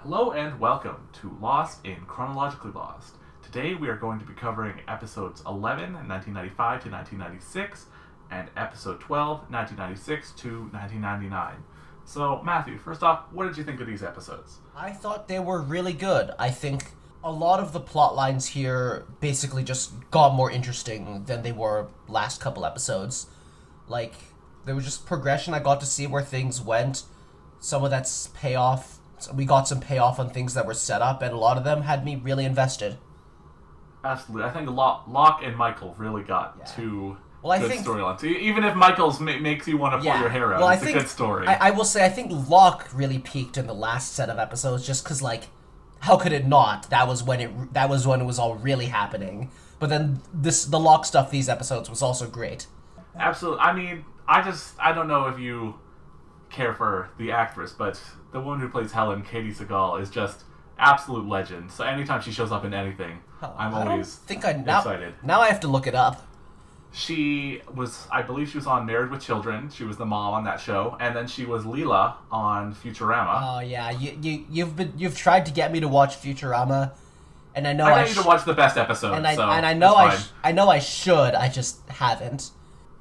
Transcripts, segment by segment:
Hello and welcome to Lost in Chronologically Lost. Today we are going to be covering episodes 11, 1995 to 1996, and episode 12, 1996 to 1999. So, Matthew, first off, what did you think of these episodes? I thought they were really good. I think a lot of the plot lines here basically just got more interesting than they were last couple episodes. Like, there was just progression. I got to see where things went. Some of that's payoff. We got some payoff on things that were set up, and a lot of them had me really invested. Absolutely. I think Locke and Michael really got two good storylines. Even if Michael's makes you want to pull your hair out, it's a good story. I will say, I think Locke really peaked in the last set of episodes, just because, like, how could it not? That was when it was all really happening. But then the Locke stuff these episodes was also great. Absolutely. I mean, I don't know if you care for the actress, but the woman who plays Helen, Katie Seagal, is just absolute legend. So anytime she shows up in anything, I'm always excited. Now I have to look it up. I believe she was on Married with Children. She was the mom on that show, and then she was Leela on Futurama. Oh yeah, you've tried to get me to watch Futurama, and I know I need to watch the best episode. And I know I should. I just haven't.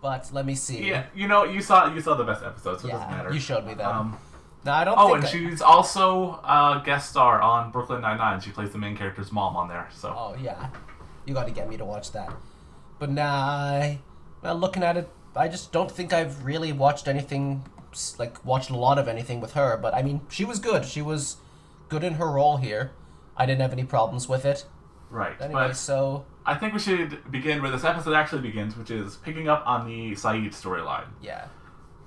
But let me see. Yeah, you saw the best episodes, so it doesn't matter. You showed me them. No, I don't. Oh, and she's also a guest star on Brooklyn Nine-Nine. She plays the main character's mom on there. So. Oh yeah, you got to get me to watch that. But now, looking at it, I just don't think I've really watched anything, watched a lot of anything with her. But I mean, she was good. She was good in her role here. I didn't have any problems with it. Right. Anyway, so I think we should begin where this episode actually begins, which is picking up on the Saeed storyline. Yeah.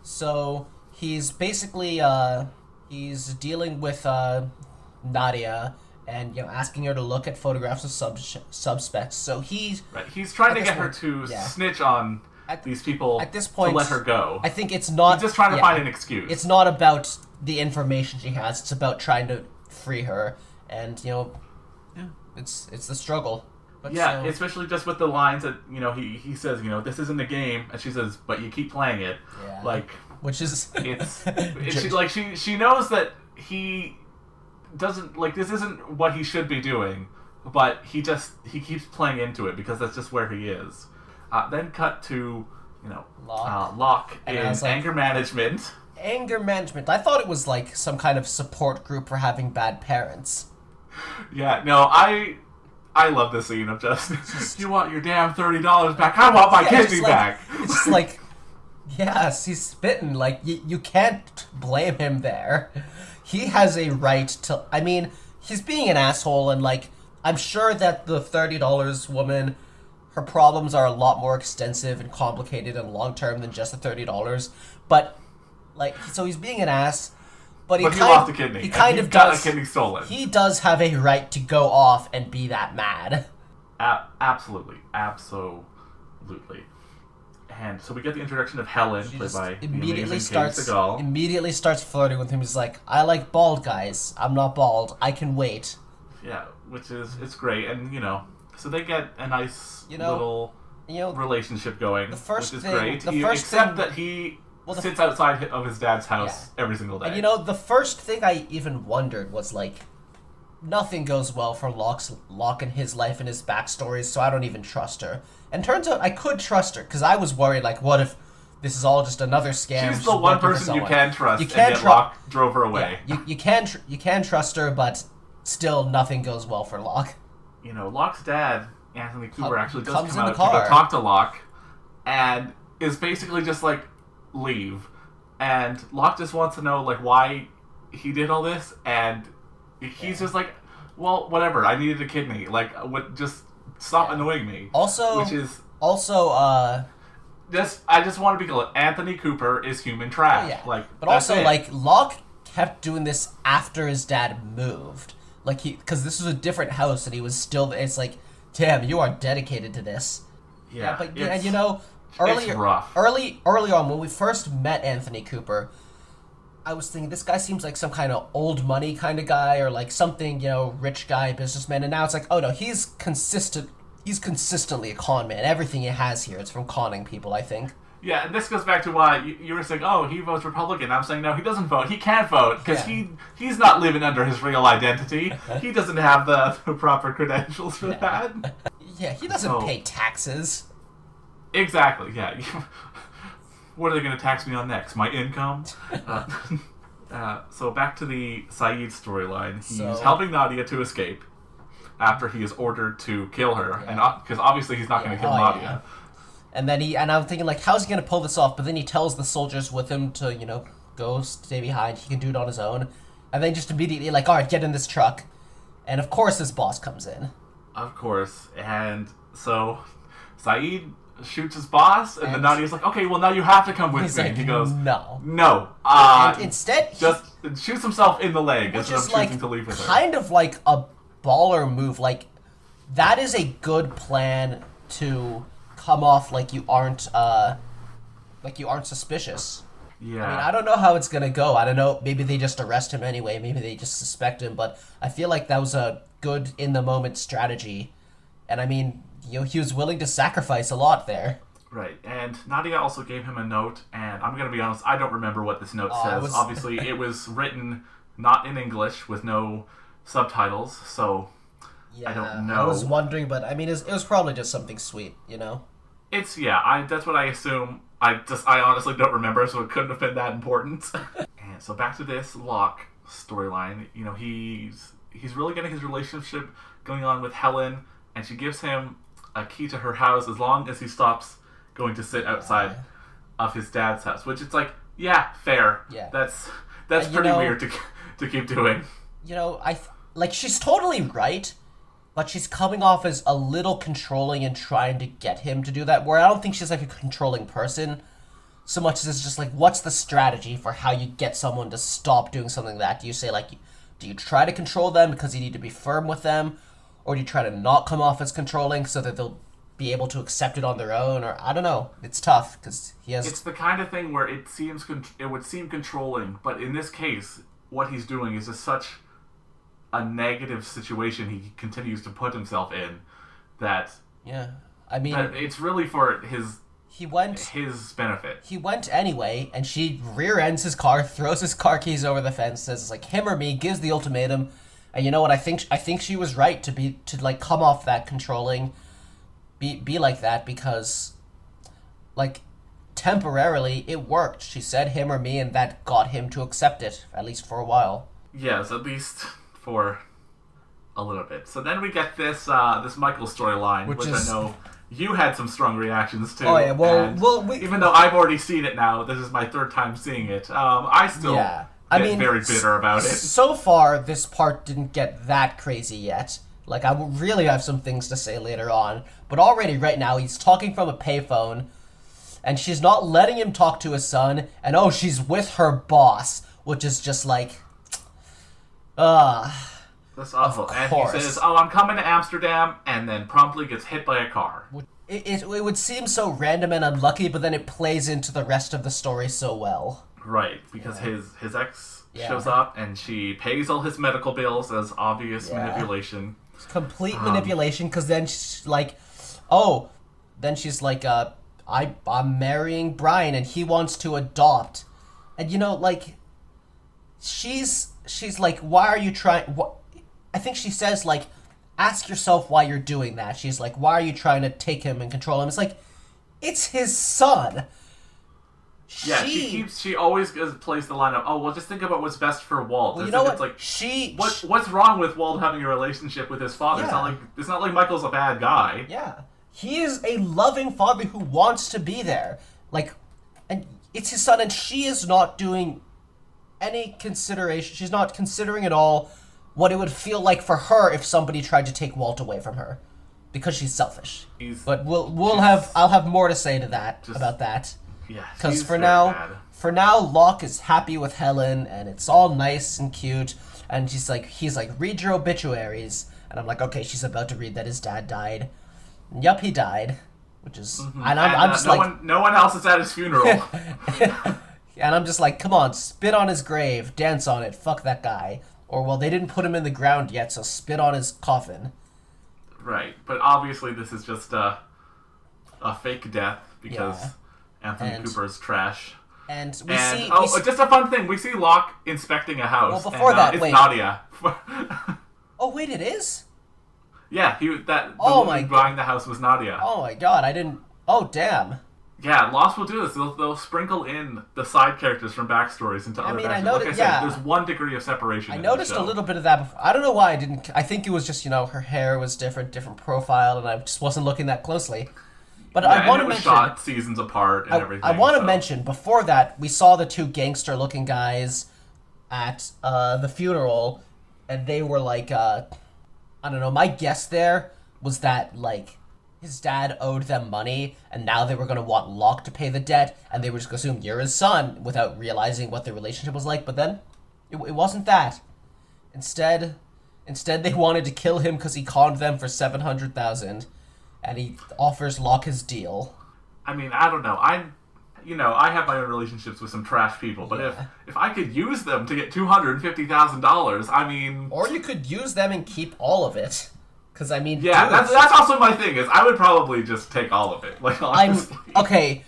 So he's basically he's dealing with Nadia and asking her to look at photographs of suspects. So he's trying to get her to snitch on these people at this point, to let her go. I think it's not. He's just trying to find an excuse. It's not about the information she has. It's about trying to free her, and it's the struggle. But especially just with the lines that he says, this isn't a game, and she says, but you keep playing it. Yeah. Which is she knows that he doesn't this isn't what he should be doing, but he keeps playing into it because that's just where he is. Then cut to Locke in anger management. Anger management. I thought it was like some kind of support group for having bad parents. Yeah, no, I love this scene of just you want your damn $30 back. I want my kidney back. It's just like, yes, he's spitting. Like, you can't blame him there. He has a right to... I mean, he's being an asshole, and, I'm sure that the $30 woman, her problems are a lot more extensive and complicated and long-term than just the $30. But, so he's being an ass... But he lost a kidney. He kind of does. Got a kidney stolen. He does have a right to go off and be that mad. Absolutely. And so we get the introduction of Helen, played by immediately starts flirting with him. He's like, I like bald guys. I'm not bald. I can wait. Yeah, it's great. And, so they get a nice little relationship going, which is great. Except that he... sits outside of his dad's house every single day. And the first thing I even wondered was, nothing goes well for Locke and his life and his backstories, so I don't even trust her. And turns out I could trust her, because I was worried, what if this is all just another scam? She's the one person you can trust, and yet Locke drove her away. Yeah, you can trust her, but still nothing goes well for Locke. Locke's dad, Anthony Cooper, actually does come out to go talk to Locke, and is basically just leave, and Locke just wants to know why he did all this, and he's just well, whatever, I needed a kidney, just stop annoying me. I just want to be clear, Anthony Cooper is human trash. But also Locke kept doing this after his dad moved, because this was a different house and he was still, it's damn, you are dedicated to this. It's rough. Early on, when we first met Anthony Cooper, I was thinking, this guy seems like some kind of old money kind of guy, or something, rich guy, businessman. And now it's oh no, he's consistently a con man. Everything he has here is from conning people, I think. Yeah, and this goes back to why you were saying, oh, he votes Republican. I'm saying, no, he doesn't vote. He can't vote because he's not living under his real identity. He doesn't have the proper credentials for that. Yeah, he doesn't pay taxes. Exactly, yeah. What are they going to tax me on next? My income? So back to the Saeed storyline. He's helping Nadia to escape after he is ordered to kill her, and because obviously he's not going to kill Nadia. Yeah. And then I'm thinking, like, how's he going to pull this off? But then he tells the soldiers with him to, go stay behind. He can do it on his own. And then just immediately, like, all right, get in this truck. And of course his boss comes in. Of course. And so Saeed shoots his boss, and then Nadia's like, okay, well, now you have to come with me. Like, and he goes, no. And instead, just shoots himself in the leg instead of choosing to leave with her. Kind of like a baller move. Like, that is a good plan to come off like you aren't suspicious. Yeah. I mean, I don't know how it's gonna go. I don't know. Maybe they just arrest him anyway. Maybe they just suspect him. But I feel like that was a good in the moment strategy. And I mean, he was willing to sacrifice a lot there. Right. And Nadia also gave him a note. And I'm gonna be honest, I don't remember what this note says. Obviously, it was written not in English with no subtitles. So I don't know. I was wondering, but I mean, it was probably just something sweet, It's that's what I assume. I honestly don't remember, so it couldn't have been that important. And so back to this Locke storyline. He's really getting his relationship going on with Helen, and she gives him a key to her house as long as he stops going to sit outside of his dad's house. Which it's like, yeah, fair. Yeah, that's pretty weird to keep doing. She's totally right. But she's coming off as a little controlling and trying to get him to do that, where I don't think she's like a controlling person so much as it's just like, what's the strategy for how you get someone to stop doing something like that? Do you say, like, do you try to control them because you need to be firm with them? Or do you try to not come off as controlling so that they'll be able to accept it on their own? Or, I don't know. It's tough because he has... It's the kind of thing where it would seem controlling, but in this case, what he's doing is just such a negative situation he continues to put himself in that that it's really for his benefit. He went anyway, and she rear ends his car, throws his car keys over the fence, says it's like him or me, gives the ultimatum. And you know what, I think she was right to come off that controlling, be like that, because like temporarily it worked. She said him or me, and that got him to accept it, at least for a while. Yes, at least for a little bit. So then we get this Michael storyline, which I know you had some strong reactions to. Oh yeah, well, even though I've already seen it now, this is my third time seeing it. I still get very bitter about it. So far, this part didn't get that crazy yet. Like, I will really have some things to say later on, but already right now he's talking from a payphone, and she's not letting him talk to his son, and she's with her boss, which is just like. That's awful. And he says, I'm coming to Amsterdam, and then promptly gets hit by a car. It would seem so random and unlucky, but then it plays into the rest of the story so well. Right, because his ex shows up, and she pays all his medical bills as obvious manipulation. It's complete manipulation, because then she's like, I'm marrying Brian, and he wants to adopt. And, she's like, why are you trying... I think she says, like, ask yourself why you're doing that. She's like, why are you trying to take him and control him? It's like, it's his son. Yeah, she always plays the line of, just think about what's best for Walt. Well, you know what? It's like, what's wrong with Walt having a relationship with his father? Yeah. It's not like Michael's a bad guy. Yeah. He is a loving father who wants to be there. Like, and it's his son, and she is not doing any consideration. She's not considering at all what it would feel like for her if somebody tried to take Walt away from her, because she's selfish. But I'll have more to say to that about that. Yeah, because for now, Locke is happy with Helen, and it's all nice and cute. And he's like, read your obituaries, and I'm like, okay, she's about to read that his dad died. And yup, he died, which is, and I'm just no one else is at his funeral. And I'm just like, come on, spit on his grave, dance on it, fuck that guy. Or, well, they didn't put him in the ground yet, so spit on his coffin. Right, but obviously this is just a fake death, because Anthony Cooper's trash. And just a fun thing. We see Locke inspecting a house. Well, before that, it's wait. Nadia. Oh, wait, it is? Yeah, the woman buying the house was Nadia. Oh my god, I didn't... Oh, damn. Yeah, Lost will do this. They'll sprinkle in the side characters from backstories into other backstories. Like I said, there's 1 degree of separation. I noticed a little bit of that before. I don't know why I didn't... I think it was just, her hair was different profile, and I just wasn't looking that closely. But I want to mention... shot seasons apart and everything. I want to mention, before that, we saw the 2 gangster-looking guys at the funeral, and they were like, I don't know, my guess there was that, like, his dad owed them money, and now they were going to want Locke to pay the debt, and they were just going to assume you're his son, without realizing what their relationship was like, but then, it wasn't that. Instead, they wanted to kill him because he conned them for $700,000, and he offers Locke his deal. I mean, I don't know. I have my own relationships with some trash people, but if I could use them to get $250,000, I mean... Or you could use them and keep all of it. Because, I mean... Yeah, that's also my thing, is I would probably just take all of it. Like, honestly. Okay,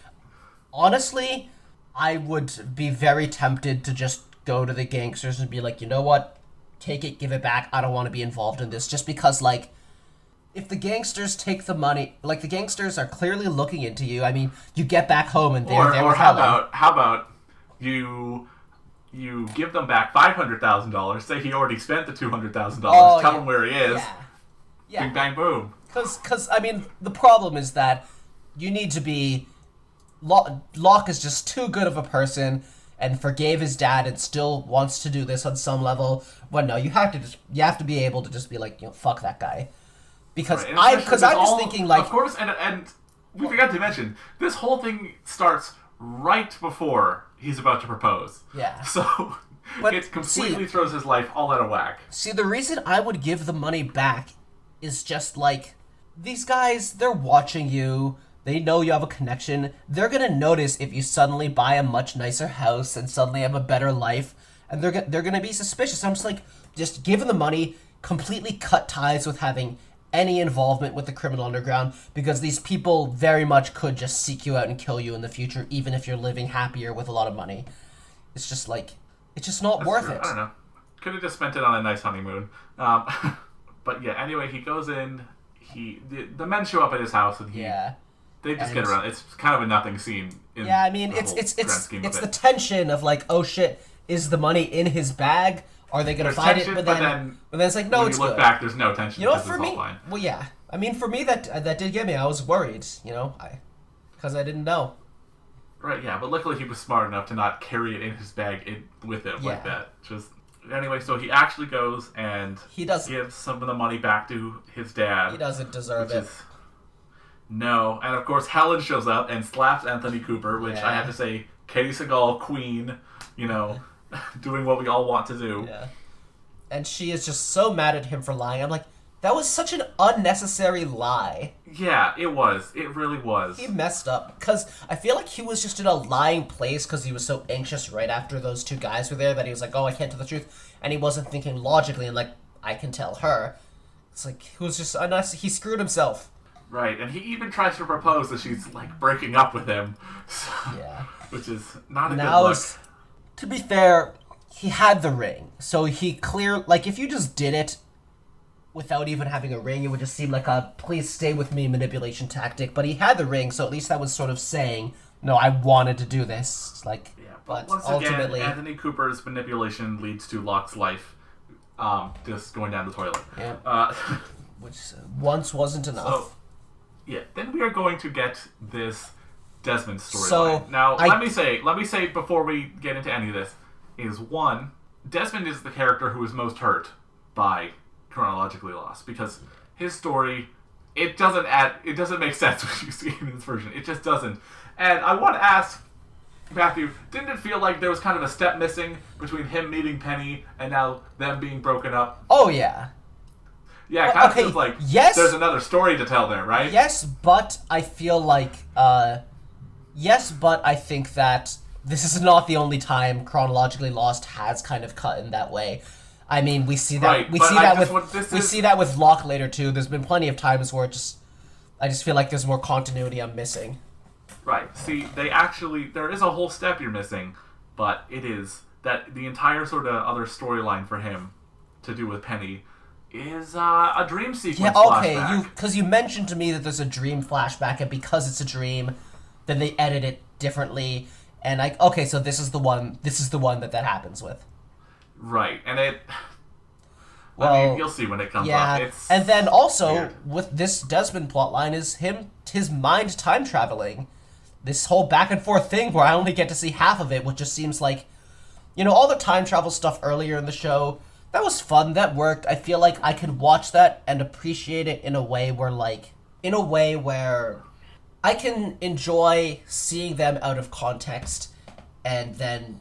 honestly, I would be very tempted to just go to the gangsters and be like, you know what? Take it, give it back. I don't want to be involved in this. Just because, like... If the gangsters take the money, like the gangsters are clearly looking into you. I mean, you get back home and they're there with Helen. How about you give them back $500,000? Say he already spent the $200,000. Tell him where he is. Yeah. Bing bang boom. Because I mean, the problem is that you need to be. Locke is just too good of a person and forgave his dad and still wants to do this on some level. Well, no, you have to be able to just be like, fuck that guy. Because I'm just thinking, like... Of course, and we forgot to mention, this whole thing starts right before he's about to propose. Yeah. So, it completely throws his life all out of whack. See, the reason I would give the money back is just, like, these guys, they're watching you, they know you have a connection, they're gonna notice if you suddenly buy a much nicer house and suddenly have a better life, and they're gonna be suspicious. I'm just like, just give them the money, completely cut ties with having any involvement with the criminal underground, because these people very much could just seek you out and kill you in the future, even if you're living happier with a lot of money. It's just like, it's just not worth it. I don't know. Could have just spent it on a nice honeymoon. But yeah, anyway, he goes in, the men show up at his house, and they just get around. It's kind of a nothing scene. I mean, it's the tension of like, oh shit, is the money in his bag? Are they going to find it? But then it's like, no, it's good. When you look back, there's no tension. You know what, for me? Well, yeah. I mean, for me, that did get me. I was worried, because I didn't know. Right, yeah. But luckily he was smart enough to not carry it in his bag with him like that. Anyway, so he actually goes and gives some of the money back to his dad. He doesn't deserve it. No. And, of course, Helen shows up and slaps Anthony Cooper, which I have to say, Katie Sagal, queen, doing what we all want to do. Yeah. And she is just so mad at him for lying. I'm like, that was such an unnecessary lie. Yeah, it was. It really was. He messed up. Because I feel like he was just in a lying place because he was so anxious right after those 2 guys were there that he was like, oh, I can't tell the truth. And he wasn't thinking logically and like, I can tell her. It's like, he was just unnecessary. He screwed himself. Right, and he even tries to propose that she's like breaking up with him. So, which is not a good look. To be fair, he had the ring, so if you just did it without even having a ring, it would just seem like a please stay with me manipulation tactic, but he had the ring, so at least that was sort of saying, no, I wanted to do this, but once ultimately... again, Anthony Cooper's manipulation leads to Locke's life just going down the toilet. Yeah. Which once wasn't enough. So, then we are going to get this Desmond storyline. So, now, let me say before we get into any of this, is one, Desmond is the character who is most hurt by Chronologically Lost, because his story, it doesn't make sense when you see it in this version. It just doesn't. And I want to ask, Matthew, didn't it feel like there was kind of a step missing between him meeting Penny and now them being broken up? Oh, yeah. Yeah, it kind of feels like there's another story to tell there, right? Yes, but I feel like... but I think that this is not the only time Chronologically Lost has kind of cut in that way. I mean, we see that we see that with Locke later too. There's been plenty of times where I just feel like there's more continuity I'm missing. Right. See, there is a whole step you're missing, but it is that the entire sort of other storyline for him to do with Penny is a dream sequence flashback. Because you mentioned to me that there's a dream flashback, and because it's a dream, then they edit it differently, and so this is the one that happens with. Right, and I mean, you'll see when it comes up. And then also, weird. with this Desmond plotline is his mind time traveling. This whole back and forth thing where I only get to see half of it, which just seems like, all the time travel stuff earlier in the show, that was fun, that worked. I feel like I could watch that and appreciate it in a way where I can enjoy seeing them out of context and then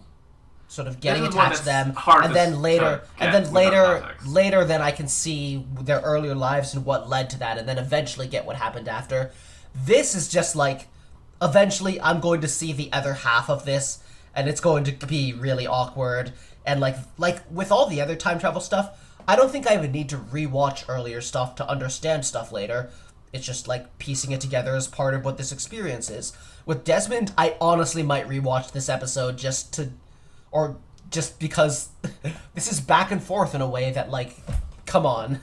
sort of getting attached to them, and then later then I can see their earlier lives and what led to that, and then eventually get what happened after. This is just like, eventually I'm going to see the other half of this, and it's going to be really awkward. And like with all the other time travel stuff, I don't think I even need to rewatch earlier stuff to understand stuff later. It's just like piecing it together as part of what this experience is. With Desmond, I honestly might rewatch this episode just because this is back and forth in a way that, like, come on.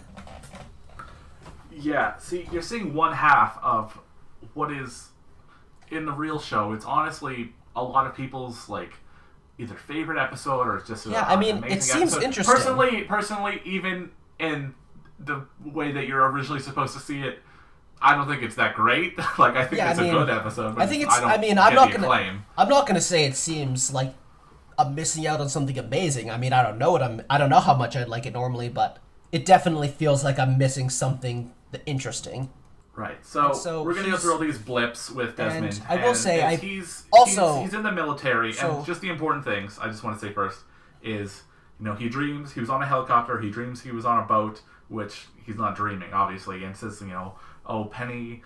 Yeah, see, you're seeing one half of what is in the real show. It's honestly a lot of people's, like, either favorite episode or it's just it seems episode. interesting. Personally, even in the way that you're originally supposed to see it, I don't think it's that great. Like, I think it's a good episode. But I'm not gonna say it seems like I'm missing out on something amazing. I mean, I don't know how much I'd like it normally, but it definitely feels like I'm missing something interesting. Right. So we're gonna go through all these blips with Desmond. I will say, he's in the military, and just the important things I just want to say first is, he dreams he was on a helicopter. He dreams he was on a boat, which he's not dreaming, obviously, and says, Penny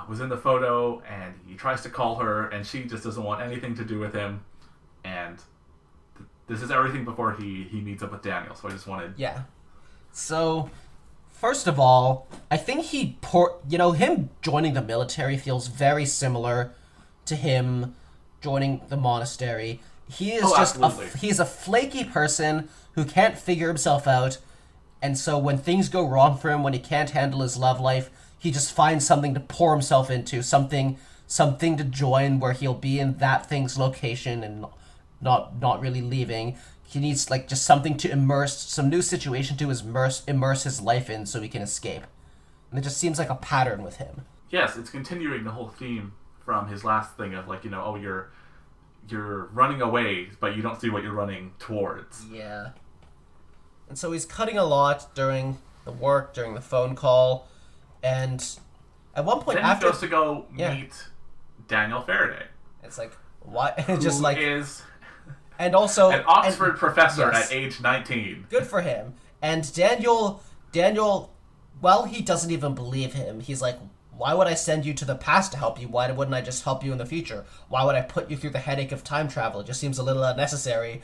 was in the photo, and he tries to call her, and she just doesn't want anything to do with him, and this is everything before he meets up with Daniel. So I just wanted... Yeah. So, first of all, I think him joining the military feels very similar to him joining the monastery. He is he's a flaky person who can't figure himself out, and so when things go wrong for him, when he can't handle his love life, he just finds something to pour himself into, something to join where he'll be in that thing's location and not really leaving. He needs just something to some new situation to immerse his life in so he can escape. And it just seems like a pattern with him. Yes, it's continuing the whole theme from his last thing of you're running away, but you don't see what you're running towards. Yeah. And so he's cutting a lot during the phone call, and at one point then he goes to go meet Daniel Faraday. It's like, what? Just who like is and also an Oxford professor at age 19. Good for him. And Daniel, well, he doesn't even believe him. He's like, why would I send you to the past to help you? Why wouldn't I just help you in the future? Why would I put you through the headache of time travel? It just seems a little unnecessary.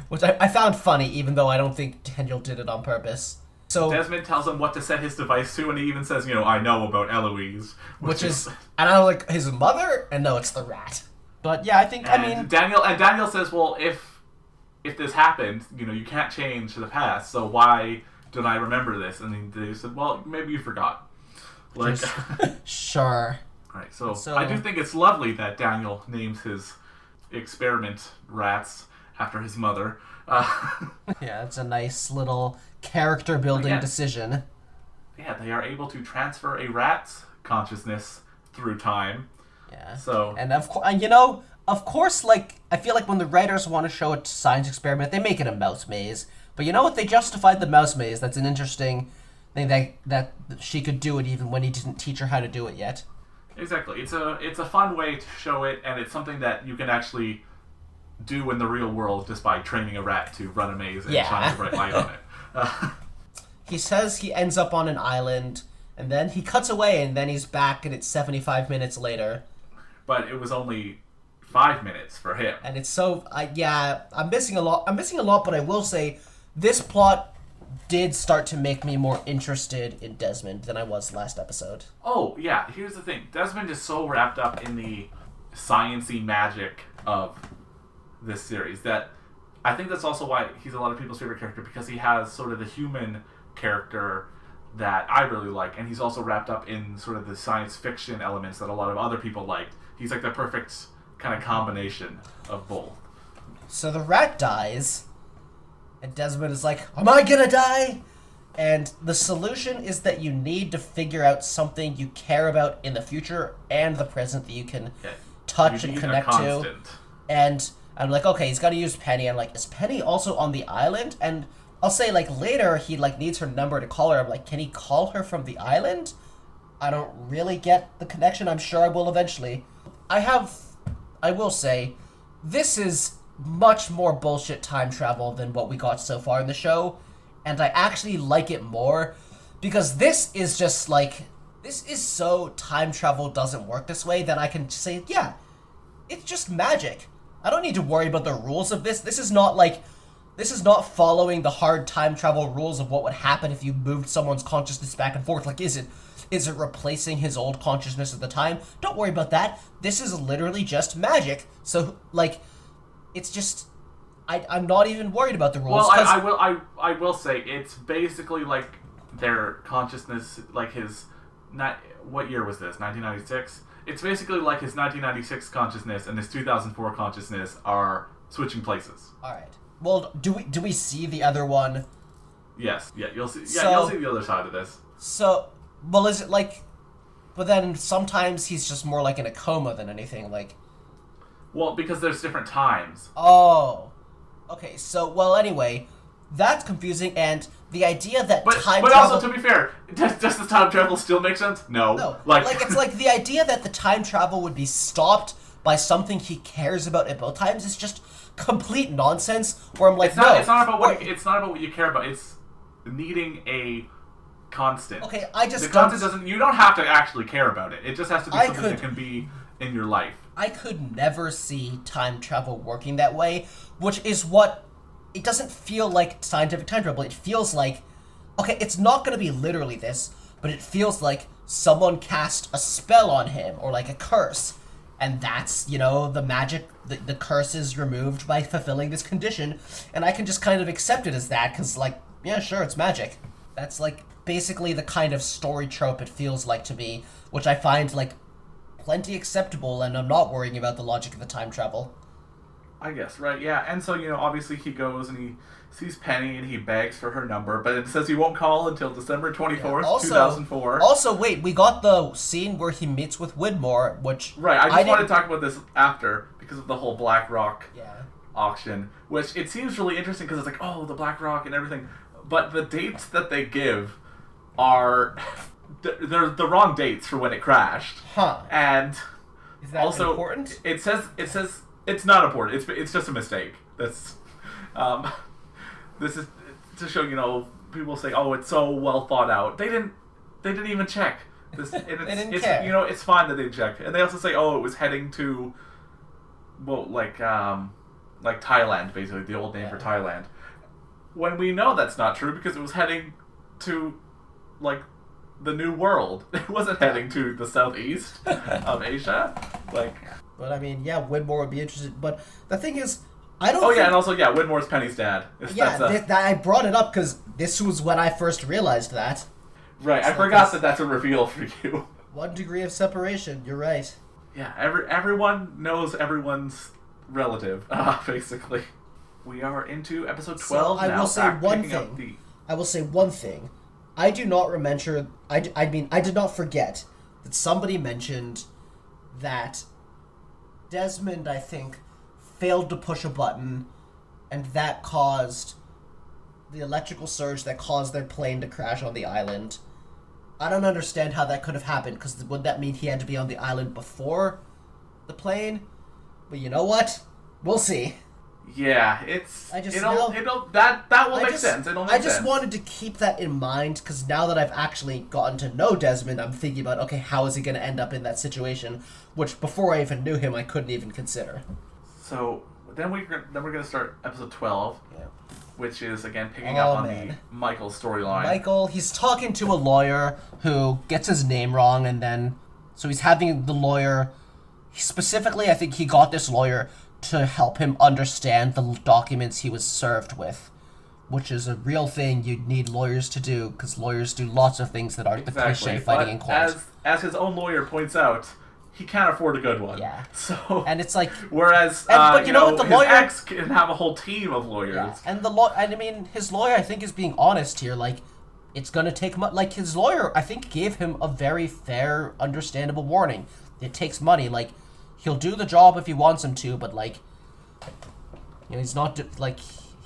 Which I found funny, even though I don't think Daniel did it on purpose. So Desmond tells him what to set his device to, and he even says, I know about Eloise. Which is, and I'm like, his mother? And no, it's the rat. But yeah, I think, Daniel says, well, if this happened, you can't change the past, so why don't I remember this? And they said, well, maybe you forgot. Like, sure. Right, so I do think it's lovely that Daniel names his experiment rats after his mother. Yeah, it's a nice little character building decision. Yeah, they are able to transfer a rat's consciousness through time. Yeah. So, and of course, I feel like when the writers want to show a science experiment, they make it a mouse maze. But you know what? They justified the mouse maze. That's an interesting thing that she could do it even when he didn't teach her how to do it yet. Exactly. It's a fun way to show it, and it's something that you can actually do in the real world just by training a rat to run a maze and shine a bright light on it. He says he ends up on an island, and then he cuts away, and then he's back, and it's 75 minutes later. But it was only 5 minutes for him. And it's so... I'm missing a lot, but I will say, this plot did start to make me more interested in Desmond than I was last episode. Oh, yeah, here's the thing. Desmond is so wrapped up in the science-y magic of this series that I think that's also why he's a lot of people's favorite character, because he has sort of the human character that I really like, and he's also wrapped up in sort of the science fiction elements that a lot of other people liked. He's like the perfect kind of combination of both. So the rat dies, and Desmond is like, am I gonna die? And the solution is that you need to figure out something you care about in the future and the present that you can touch and connect to. And I'm like, okay, he's got to use Penny. I'm like, is Penny also on the island? And I'll say, like, later he, like, needs her number to call her. I'm like, can he call her from the island? I don't really get the connection. I'm sure I will eventually. I will say, this is much more bullshit time travel than what we got so far in the show. And I actually like it more, because this is just, like, this is so time travel doesn't work this way that I can say, yeah, it's just magic. I don't need to worry about the rules of this. This is not following the hard time travel rules of what would happen if you moved someone's consciousness back and forth. Like, is it replacing his old consciousness at the time? Don't worry about that. This is literally just magic. So, like, it's just, I'm not even worried about the rules. Well, I will say it's basically like their consciousness, like his, what year was this? 1996. It's basically like his 1996 consciousness and his 2004 consciousness are switching places. All right. Well, do we see the other one? Yes. Yeah, you'll see. Yeah, you'll see the other side of this. So, well, is it like? But then sometimes he's just more like in a coma than anything. Like. Well, because there's different times. Oh. Okay. So, well, anyway, that's confusing, and the idea that time travel... But also, to be fair, does the time travel still make sense? No. No. Like it's like the idea that the time travel would be stopped by something he cares about at both times is just complete nonsense. Where I'm like, it's not about what you care about. It's needing a constant. Okay, I just the constant doesn't. You don't have to actually care about it. It just has to be something that can be in your life. I could never see time travel working that way, which is what. It doesn't feel like scientific time travel. It feels like, okay, it's not going to be literally this, but it feels like someone cast a spell on him, or like a curse, and that's, the magic, the curse is removed by fulfilling this condition, and I can just kind of accept it as that, because, like, yeah, sure, it's magic. That's, like, basically the kind of story trope it feels like to me, which I find, like, plenty acceptable, and I'm not worrying about the logic of the time travel. I guess, right, yeah. And so, obviously he goes and he sees Penny and he begs for her number, but it says he won't call until December 24th, 2004. Also, wait, we got the scene where he meets with Widmore, which... Right, I just wanted to talk about this after, because of the whole Black Rock auction, which it seems really interesting because it's like, oh, the Black Rock and everything, but the dates that they give are... they're the wrong dates for when it crashed. Huh. And is that also, important? It says... It's not important. It's just a mistake. This is to show, people say, oh, it's so well thought out. They didn't even check. They didn't care. It's fine that they check. And they also say, oh, it was heading to, well, like Thailand, basically, the old name for Thailand. When we know that's not true because it was heading to, like, the New World. It wasn't heading to the southeast of Asia. Like... But, I mean, yeah, Widmore would be interested. But the thing is, I don't and also, Widmore's Penny's dad. I brought it up because this was when I first realized that. Right, I forgot that that's a reveal for you. 1 degree of separation, you're right. Yeah, everyone knows everyone's relative, basically. We are into episode 12 now. I will say one thing. I do not remember... I did not forget that somebody mentioned that... Desmond, I think, failed to push a button, and that caused the electrical surge that caused their plane to crash on the island. I don't understand how that could have happened, because would that mean he had to be on the island before the plane? But you know what? We'll see. Yeah, that will make sense. I just wanted to keep that in mind, because now that I've actually gotten to know Desmond, I'm thinking about, okay, how is he going to end up in that situation, which before I even knew him, I couldn't even consider. So then we're going to start episode 12. Yeah. which is, again, picking up on the Michael storyline. Michael, he's talking to a lawyer who gets his name wrong, and then... So he's having the lawyer... Specifically, I think he got this lawyer to help him understand the documents he was served with, which is a real thing you need lawyers to do, because lawyers do lots of things that aren't the cliche fighting in court. As his own lawyer points out, he can't afford a good one. Yeah. So, and it's like... Whereas, but you know what, the his lawyer... ex can have a whole team of lawyers. Yeah. And I mean, his lawyer, I think, is being honest here. Like, it's gonna take... Like, his lawyer, I think, gave him a very fair, understandable warning. It takes money. Like, he'll do the job if he wants him to, but, like... You know, he's not... Like,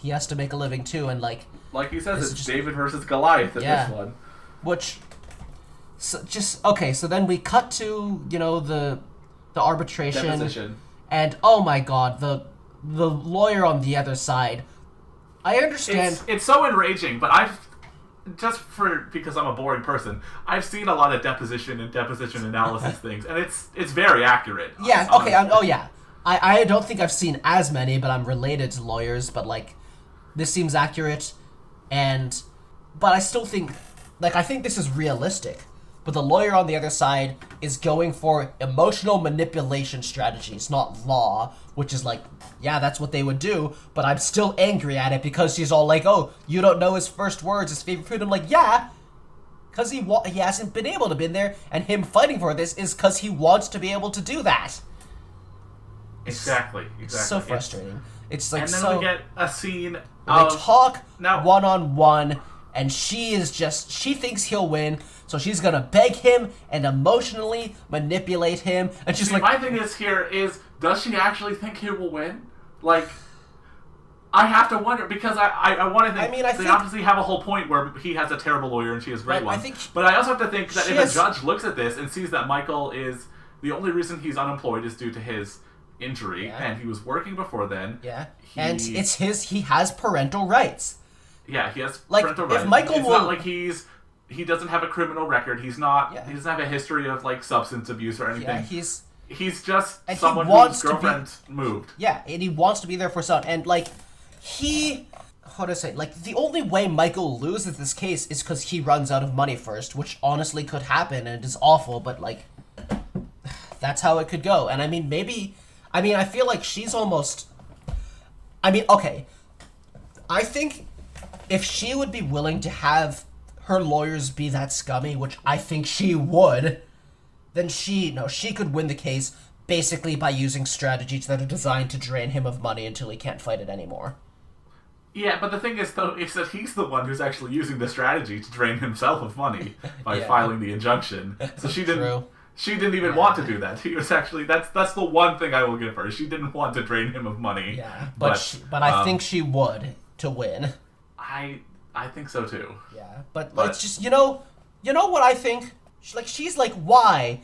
he has to make a living, too, and, like... Like he says, it's just, David versus Goliath in this one. Which... So then we cut to, you know, the arbitration. Deposition. And, oh my god, the lawyer on the other side. I understand... It's so enraging, but because I'm a boring person, I've seen a lot of deposition and deposition analysis things, and it's very accurate. Yeah, okay, yeah. I don't think I've seen as many, but I'm related to lawyers, but, like, this seems accurate, but I still think, like, I think this is realistic. But the lawyer on the other side is going for emotional manipulation strategies, not law, which is like, yeah, that's what they would do, but I'm still angry at it because she's all like, oh, you don't know his first words, his favorite food. I'm like, yeah, because he hasn't been able to be there, and him fighting for this is because he wants to be able to do that. Exactly. It's so frustrating. It's like, and then we get a scene they talk one-on-one, and she thinks he'll win, so she's gonna beg him and emotionally manipulate him, and she's like... My thing is, does she actually think he will win? Like, I have to wonder, because I want to think, they obviously have a whole point where he has a terrible lawyer and she has a great one. But I also have to think that if a judge looks at this and sees that Michael is... The only reason he's unemployed is due to his injury, and he was working before then. Yeah, and it's he has parental rights. Yeah, he has parental rights. If Michael it's not like he doesn't have a criminal record. He's not. Yeah. He doesn't have a history of like substance abuse or anything. Yeah, he's just someone whose girlfriend moved. Yeah, and he wants to be there for his son. And like how to say? Like the only way Michael loses this case is because he runs out of money first, which honestly could happen and is awful. But like, that's how it could go. And I mean, I feel like she's almost. Okay. I think if she would be willing to have her lawyers be that scummy, which I think she would, then she could win the case basically by using strategies that are designed to drain him of money until he can't fight it anymore. Yeah, but the thing is, though, is that he's the one who's actually using the strategy to drain himself of money by filing the injunction. So she didn't. True. She didn't even want to do that. He was actually that's the one thing I will give her. She didn't want to drain him of money. Yeah, but I think she would to win. I think so too. Yeah, but it's just you know what I think. She's like, why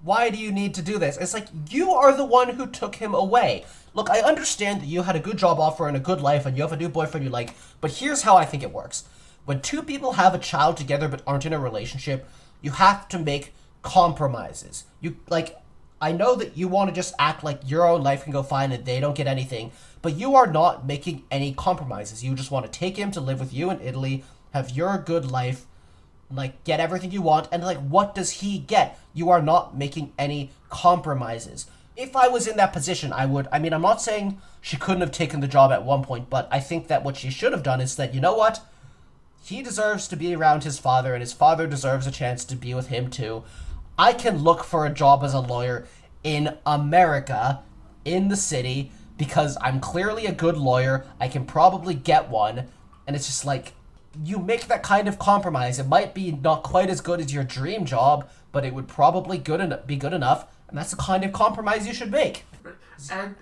do you need to do this? It's like you are the one who took him away. Look, I understand that you had a good job offer and a good life, and you have a new boyfriend you like. But here's how I think it works: when two people have a child together but aren't in a relationship, you have to make compromises. I know that you want to just act like your own life can go fine and they don't get anything, but you are not making any compromises. You just want to take him to live with you in Italy, have your good life, like get everything you want, and like what does he get? You are not making any compromises. If I was in that position, I would. I'm not saying she couldn't have taken the job at one point, but I think that what she should have done is that, you know what? He deserves to be around his father, and his father deserves a chance to be with him too. I can look for a job as a lawyer in America, in the city, because I'm clearly a good lawyer. I can probably get one. And it's just like, you make that kind of compromise. It might be not quite as good as your dream job, but it would probably be good enough. And that's the kind of compromise you should make. And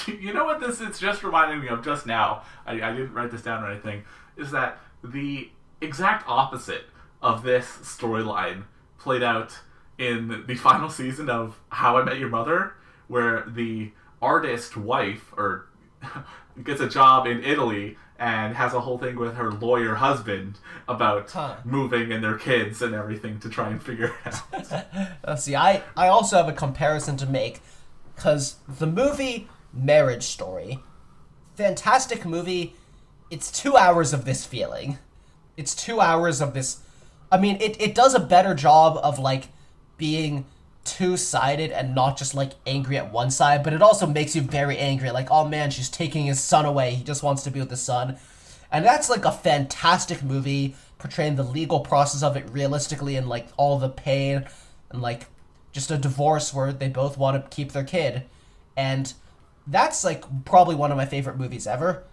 you know what it's just reminding me of just now, I didn't write this down or anything, is that the exact opposite of this storyline played out in the final season of How I Met Your Mother, where the artist wife gets a job in Italy and has a whole thing with her lawyer husband about moving and their kids and everything to try and figure it out. See, I also have a comparison to make, because the movie Marriage Story, fantastic movie, it's 2 hours of this feeling. It's 2 hours of this. I mean, it does a better job of like being two-sided and not just like angry at one side, but it also makes you very angry. Like, oh man, she's taking his son away. He just wants to be with his son. And that's like a fantastic movie portraying the legal process of it realistically and like all the pain and like just a divorce where they both want to keep their kid. And that's like probably one of my favorite movies ever.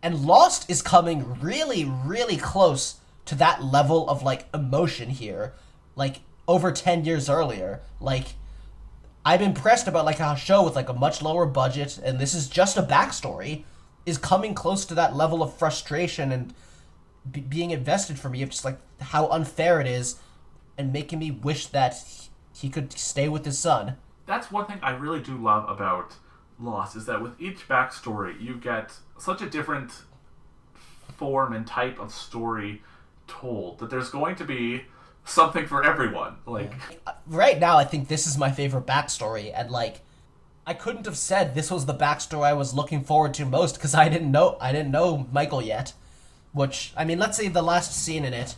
And Lost is coming really, really close to that level of like emotion here. Like over 10 years earlier. Like I'm impressed about like how a show with like a much lower budget, and this is just a backstory, is coming close to that level of frustration and being invested for me of just like how unfair it is and making me wish that he could stay with his son. That's one thing I really do love about Lost, is that with each backstory you get such a different form and type of story told, that there's going to be something for everyone. Like right now I think this is my favorite backstory, and like I couldn't have said this was the backstory I was looking forward to most because I didn't know Michael yet. Which, I mean, let's say the last scene in it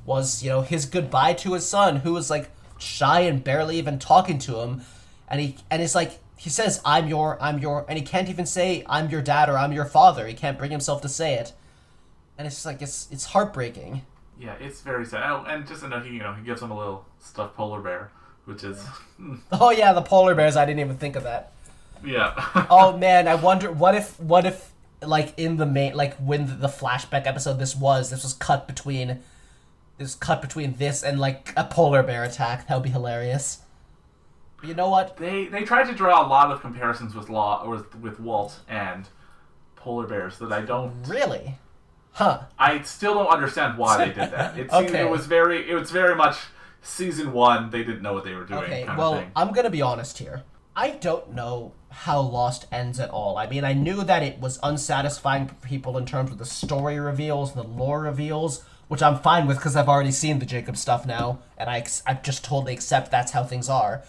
was, you know, his goodbye to his son, who was like shy and barely even talking to him, and it's like he says I'm your, and he can't even say I'm your dad or I'm your father. He can't bring himself to say it, and it's like it's heartbreaking. Yeah, it's very sad. Oh, and just to know, he gives him a little stuffed polar bear, which is oh yeah, the polar bears. I didn't even think of that. Yeah. Oh man, I wonder what if like in the main, like when the flashback episode this was cut between this and like a polar bear attack. That would be hilarious. But you know what? They tried to draw a lot of comparisons with with Walt and polar bears that I don't really. Huh. I still don't understand why they did that. It seemed it was very much season 1. They didn't know what they were doing. Okay, kind well, of thing. I'm gonna be honest here. I don't know how Lost ends at all. I mean, I knew that it was unsatisfying for people in terms of the story reveals, the lore reveals, which I'm fine with because I've already seen the Jacob stuff now, and I've just totally accept that's how things are.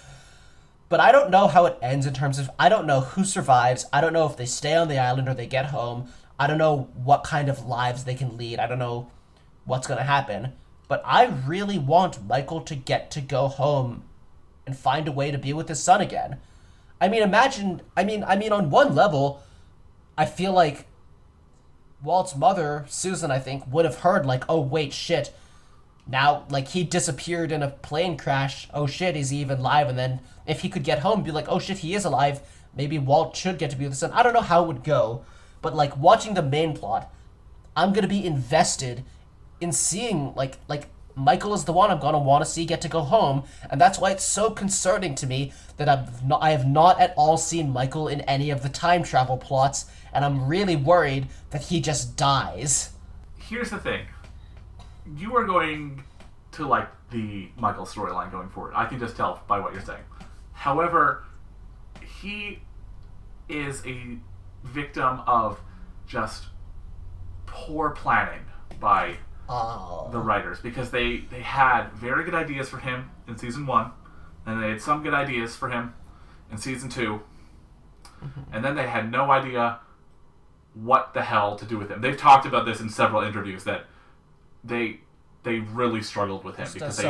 But I don't know how it ends in terms of, I don't know who survives. I don't know if they stay on the island or they get home. I don't know what kind of lives they can lead. I don't know what's going to happen. But I really want Michael to get to go home and find a way to be with his son again. I mean, on one level, I feel like Walt's mother, Susan, I think, would have heard, like, oh, wait, shit. Now, like, he disappeared in a plane crash. Oh, shit, is he even alive? And then if he could get home, be like, oh, shit, he is alive. Maybe Walt should get to be with his son. I don't know how it would go. But, like, watching the main plot, I'm going to be invested in seeing, like Michael is the one I'm going to want to see get to go home. And that's why it's so concerning to me that I have not at all seen Michael in any of the time travel plots. And I'm really worried that he just dies. Here's the thing. You are going to like the Michael storyline going forward. I can just tell by what you're saying. However, he is a victim of just poor planning by the writers, because they had very good ideas for him in season 1, and they had some good ideas for him in season 2, and then they had no idea what the hell to do with him. They've talked about this in several interviews that they really struggled with him because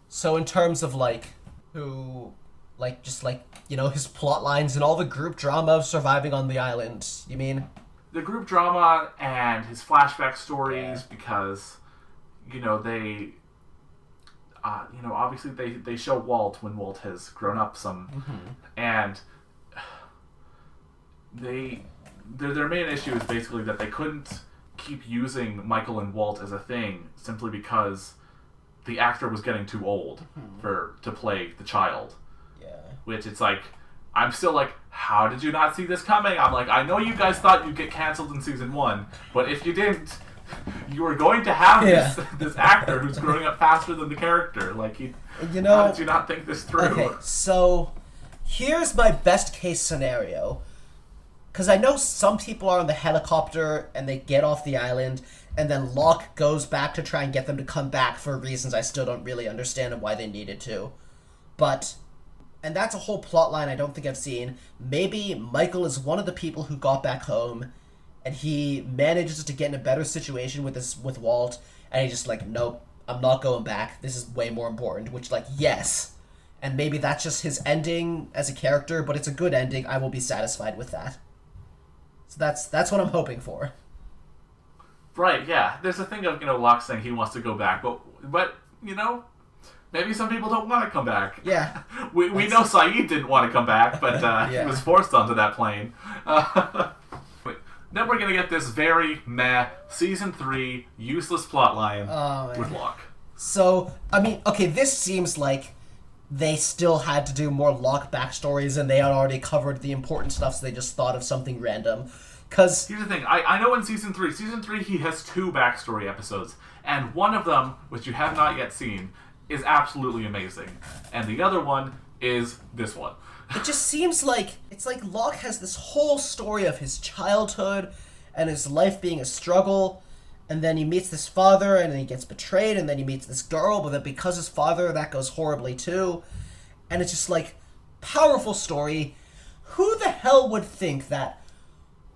so in terms of like who, like, just like, you know, his plot lines and all the group drama of surviving on the island, you mean? The group drama and his flashback stories, because, you know, they, obviously they show Walt when Walt has grown up some, and their main issue is basically that they couldn't keep using Michael and Walt as a thing simply because the actor was getting too old to play the child. Yeah. Which it's like, I'm still like, how did you not see this coming? I'm like, I know you guys thought you'd get canceled in season 1, but if you didn't, you were going to have this actor who's growing up faster than the character. Like, how did you not think this through? Okay, so here's my best case scenario. Because I know some people are on the helicopter and they get off the island, and then Locke goes back to try and get them to come back for reasons I still don't really understand and why they needed to. And that's a whole plot line I don't think I've seen. Maybe Michael is one of the people who got back home, and he manages to get in a better situation with Walt, and he's just like, nope, I'm not going back. This is way more important. Which, like, yes, and maybe that's just his ending as a character, but it's a good ending. I will be satisfied with that. So that's what I'm hoping for. Right, yeah. There's a thing of, Locke saying he wants to go back, but maybe some people don't want to come back. Yeah. we know Saeed didn't want to come back, but yeah. He was forced onto that plane. Then we're going to get this very meh Season 3 useless plotline with Locke. So, I mean, okay, this seems like they still had to do more Locke backstories, and they had already covered the important stuff, so they just thought of something random. Because here's the thing, I know in Season 3 he has 2 backstory episodes, and one of them, which you have not yet seen, is absolutely amazing. And the other one is this one. It just seems like, it's like Locke has this whole story of his childhood and his life being a struggle, and then he meets this father, and then he gets betrayed, and then he meets this girl, but then because his father, that goes horribly too. And it's just like, powerful story. Who the hell would think that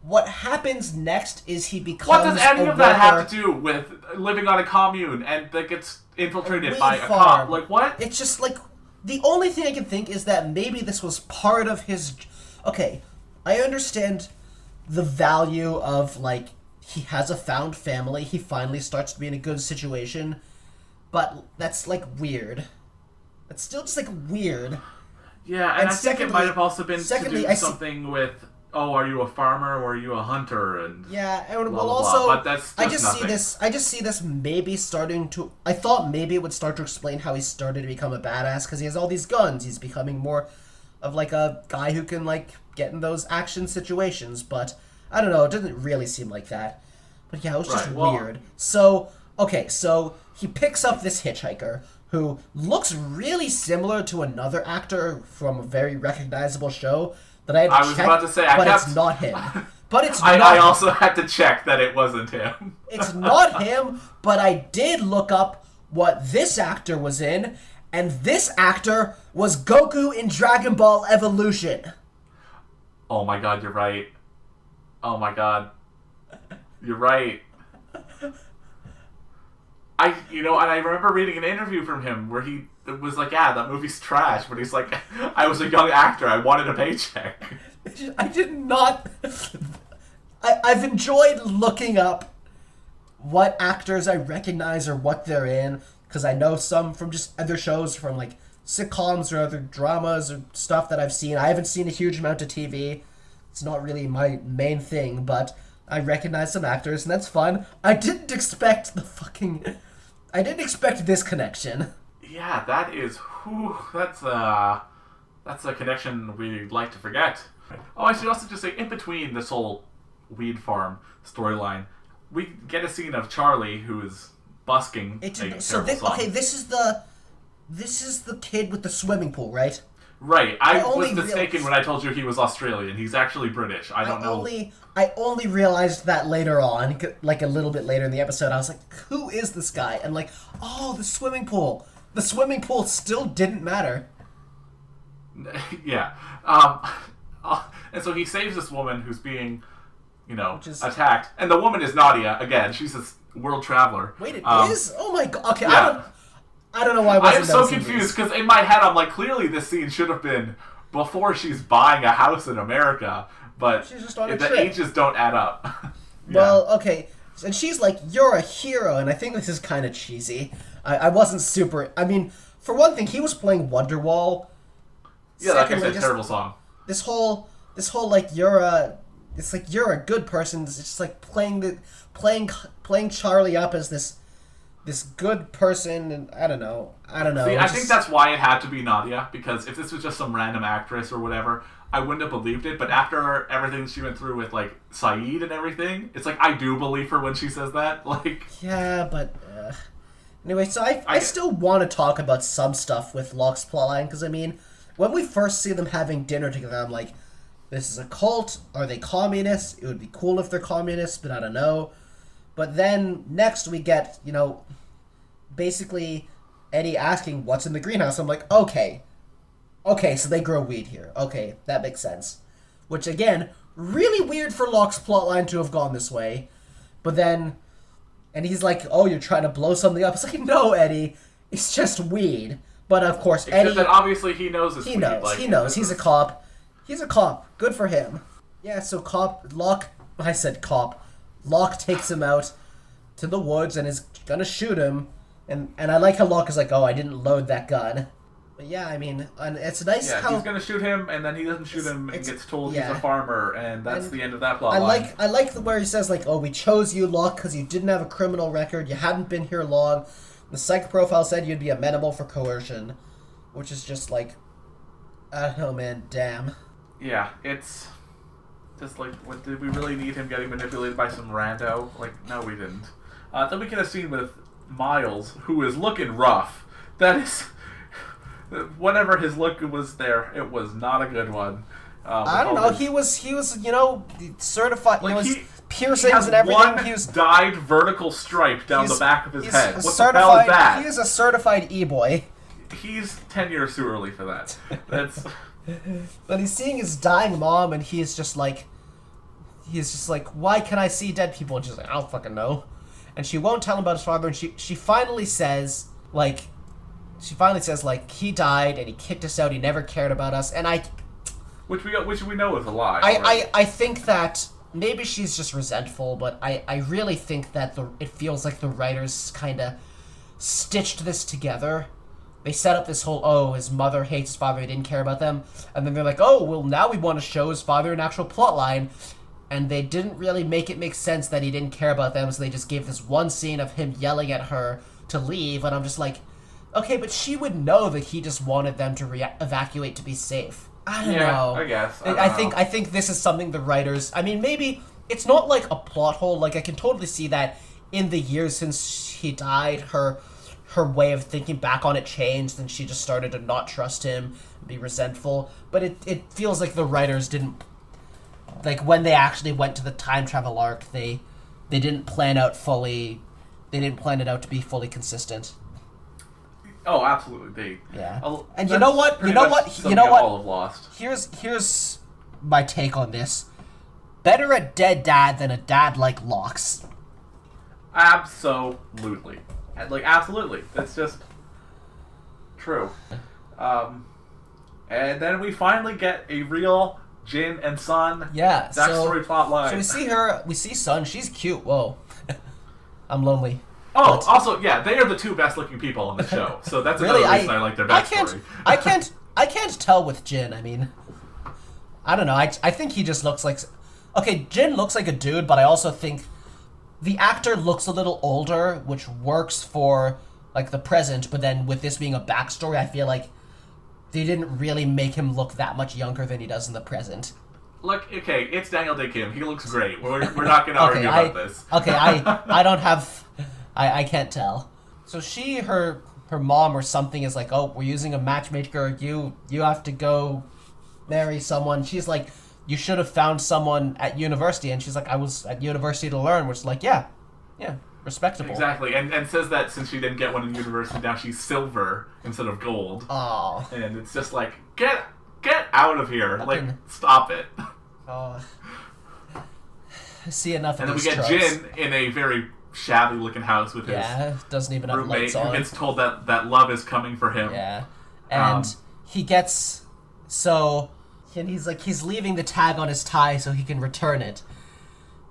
what happens next is he becomes What does any of that have to do with living on a commune and that gets infiltrated by a cop? Like, what? It's just like, the only thing I can think is that maybe this was part of his... Okay, I understand the value of, like, he has a found family, he finally starts to be in a good situation, but that's, like, weird. That's still just, like, weird. Yeah, and I think it might have also been to do something with... Oh, are you a farmer or are you a hunter? And yeah, and blah, well, blah, also, blah. But that's just I just see this maybe starting to. I thought maybe it would start to explain how he started to become a badass because he has all these guns. He's becoming more of like a guy who can like get in those action situations. But I don't know. It doesn't really seem like that. But yeah, it was just weird. So so he picks up this hitchhiker who looks really similar to another actor from a very recognizable show. That I was about to say, it's not him. But it's not I also had to check that it wasn't him. It's not him, but I did look up what this actor was in, and this actor was Goku in Dragon Ball Evolution. Oh my god, you're right. Oh my god. You're right. And I remember reading an interview from him where he was like, yeah, that movie's trash, but he's like, I was a young actor, I wanted a paycheck. I did not... I've enjoyed looking up what actors I recognize or what they're in, because I know some from just other shows, from like sitcoms or other dramas or stuff that I've seen. I haven't seen a huge amount of TV. It's not really my main thing, but I recognize some actors, and that's fun. I didn't expect this connection. Yeah, that's a connection we'd like to forget. Oh, I should also just say, in between this whole weed farm storyline, we get a scene of Charlie who is busking a terrible song. Okay, this is the kid with the swimming pool, right? Right. I was mistaken when I told you he was Australian. He's actually British. I don't know. I only realized that later on, like a little bit later in the episode. I was like, who is this guy? And like, oh, the swimming pool. The swimming pool still didn't matter. Yeah. And so he saves this woman who's being, attacked. And the woman is Nadia, again. She's this world traveler. Wait, it is? Oh my god. Okay, yeah. I don't know why I wasn't I'm so confused, because in my head I'm like, clearly this scene should have been before she's buying a house in America, but she's just on a the trip. ages don't add up. Yeah. Well, okay, and she's like, you're a hero, and I think this is kind of cheesy. I wasn't super... I mean, for one thing, he was playing Wonderwall. Yeah, secondly, like I said, terrible song. This whole like, you're a good person. It's just like playing Charlie up as this good person, and I don't know. See, I think that's why it had to be Nadia, because if this was just some random actress or whatever, I wouldn't have believed it. But after everything she went through with like Saeed and everything, it's like I do believe her when she says that. Like, yeah, but anyway, so I still want to talk about some stuff with Locke's plotline, because I mean, when we first see them having dinner together, I'm like, this is a cult. Are they communists? It would be cool if they're communists, but I don't know. But then next we get, basically Eddie asking what's in the greenhouse. I'm like, okay, so they grow weed here. Okay, that makes sense. which again, really weird for Locke's plotline to have gone this way. But then, and he's like, "Oh, you're trying to blow something up." It's like, "No, Eddie, it's just weed." But of course, Except Eddie. that obviously he knows it's weed. He knows. He's a cop. He's a cop. Good for him. Yeah. So Locke. I said cop. Locke takes him out to the woods and is gonna shoot him. And I like how Locke is like, "Oh, I didn't load that gun." But yeah, I mean, and it's nice how he's gonna shoot him, and then he doesn't shoot him, and gets told he's a farmer, and that's the end of that plot line. I like where he says like, "Oh, we chose you, Locke, because you didn't have a criminal record, you hadn't been here long. The psych profile said you'd be amenable for coercion," which is just like, I don't know, man. Damn. Yeah, it's just like, what, did we really need him getting manipulated by some rando? Like, no, we didn't. Then we get a scene with Miles, who is looking rough. That is. Whenever his look was there, it was not a good one. I don't know. He was, certified. Like piercings and everything. One dyed vertical stripe down the back of his head. What the hell is that? He is a certified e-boy. He's 10 years too early for that. That's. But he's seeing his dying mom, and he's just like, "Why can I see dead people?" And she's like, "I don't fucking know." And she won't tell him about his father, and she finally says, like, he died and he kicked us out. He never cared about us, and which we know is a lie. I think that maybe she's just resentful, but I really think that it feels like the writers kind of stitched this together. They set up this whole, his mother hates his father, he didn't care about them, and then they're like, "Oh, well, now we want to show his father an actual plot line," and they didn't really make it make sense that he didn't care about them, so they just gave this one scene of him yelling at her to leave, and I'm just like, okay, but she would know that he just wanted them to evacuate to be safe. I don't know. I guess. I think this is something the writers... I mean, maybe it's not like a plot hole. Like, I can totally see that in the years since he died, her way of thinking back on it changed, and she just started to not trust him, be resentful. But it feels like the writers didn't... Like, when they actually went to the time travel arc, they didn't plan out fully... They didn't plan it out to be fully consistent. Oh, absolutely. And you know what? All of Lost. Here's my take on this. Better a dead dad than a dad like Locke's. Absolutely. Absolutely. That's just true. And then we finally get a real Jin and Sun backstory plot line. So we see Sun. She's cute. Whoa. I'm lonely. Oh, also, they are the two best-looking people on the show, so that's another reason I like their backstory. I can't tell with Jin. I mean, I don't know. I think he just looks like... Okay, Jin looks like a dude, but I also think the actor looks a little older, which works for, like, the present, but then with this being a backstory, I feel like they didn't really make him look that much younger than he does in the present. Look, okay, it's Daniel Day Kim. He looks great. We're not going to argue about this. Okay, I don't have... I can't tell. So her mom or something is like, "Oh, we're using a matchmaker. You have to go marry someone." She's like, "You should have found someone at university." And she's like, "I was at university to learn." Which is like, yeah, respectable. Exactly, and says that since she didn't get one in university, now she's silver instead of gold. Oh. And it's just like, get out of here. Stop it. Oh. I see enough of these And then we get Jin in a very shabby looking house with his doesn't even have roommate lights on. Who gets told that love is coming for him. Yeah. And he gets and he's leaving the tag on his tie so he can return it.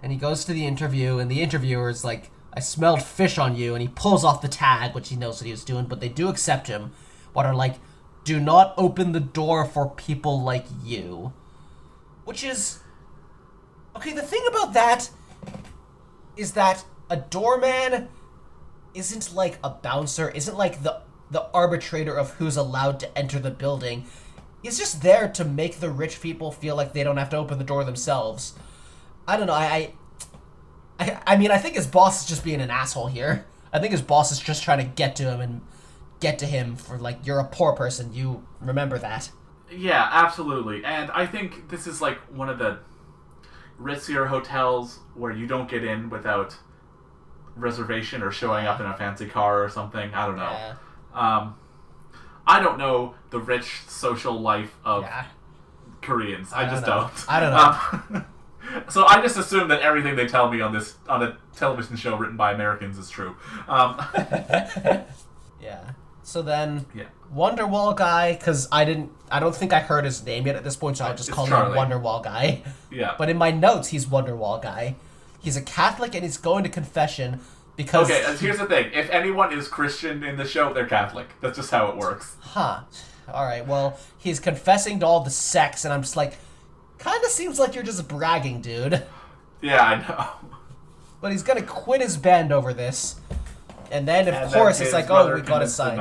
And he goes to the interview, and the interviewer is like, "I smelled fish on you," and he pulls off the tag, which he knows what he was doing, but they do accept him, but are like, "Do not open the door for people like you." Which is... Okay, the thing about that is that a doorman isn't like a bouncer, isn't like the arbitrator of who's allowed to enter the building. He's just there to make the rich people feel like they don't have to open the door themselves. I don't know, I mean, I think his boss is just being an asshole here. I think his boss is just trying to get to him for, like, "You're a poor person, you remember that." Yeah, absolutely. And I think this is like one of the ritzier hotels where you don't get in without reservation or showing up in a fancy car or something. I don't know. Yeah. I don't know the rich social life of Koreans. I just don't. I don't know. So I just assume that everything they tell me on a television show written by Americans is true. Yeah. So then, Wonderwall guy, because I don't think I heard his name yet at this point, so I'll just call him Wonderwall guy. Yeah. But in my notes, he's Wonderwall guy. He's a Catholic and he's going to confession because... Okay, here's the thing. If anyone is Christian in the show, they're Catholic. That's just how it works. Huh. Alright, well, he's confessing to all the sex, and I'm just like, kind of seems like you're just bragging, dude. Yeah, I know. But he's gonna quit his band over this. And then, of course, it's like, oh, we got it signed.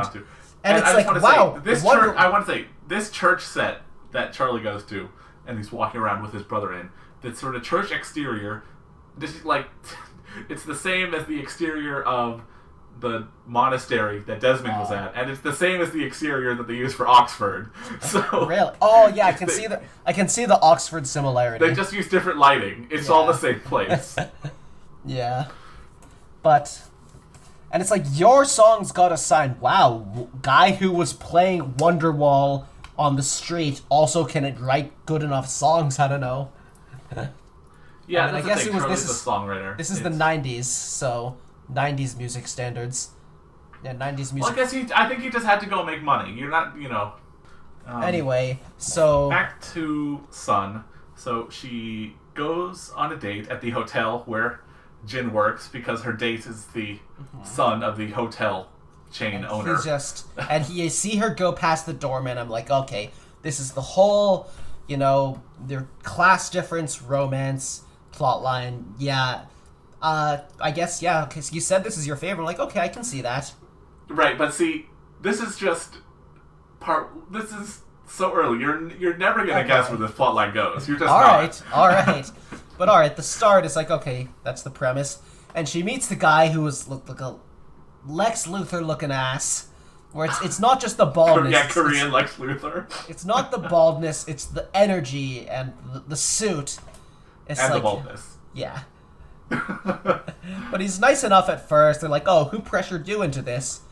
And it's like, wow. I want to say, this church set that Charlie goes to, and he's walking around with his brother in, that sort of church exterior, this is like, it's the same as the exterior of the monastery that Desmond was at, and it's the same as the exterior that they use for Oxford. So really? Oh yeah, I can see the Oxford similarity. They just use different lighting. It's all the same place. Yeah. And it's like, your song's got a sign. Wow, guy who was playing Wonderwall on the street also can write good enough songs. I don't know. Yeah, I guess this is a songwriter. This is the 90s, so 90s music standards. Yeah, 90s music. Well, I think he just had to go make money. You're not, anyway, so... Back to Sun. So she goes on a date at the hotel where Jin works because her date is the son of the hotel chain owner. And you see her go past the doorman. I'm like, okay, this is the whole, their class difference, romance, plotline. Yeah. I guess, yeah, because you said this is your favorite. I'm like, okay, I can see that. Right, but see, this is just this is so early. You're never going to guess where this plotline goes. You're just all right. But all right, the start is like, okay, that's the premise. And she meets the guy who was like a Lex Luthor looking ass. Where it's not just the baldness. Yeah, Korean Lex Luthor. It's not the baldness, it's the energy and the suit. It's and like, the baldness. Yeah. But he's nice enough at first. They're like, oh, who pressured you into this?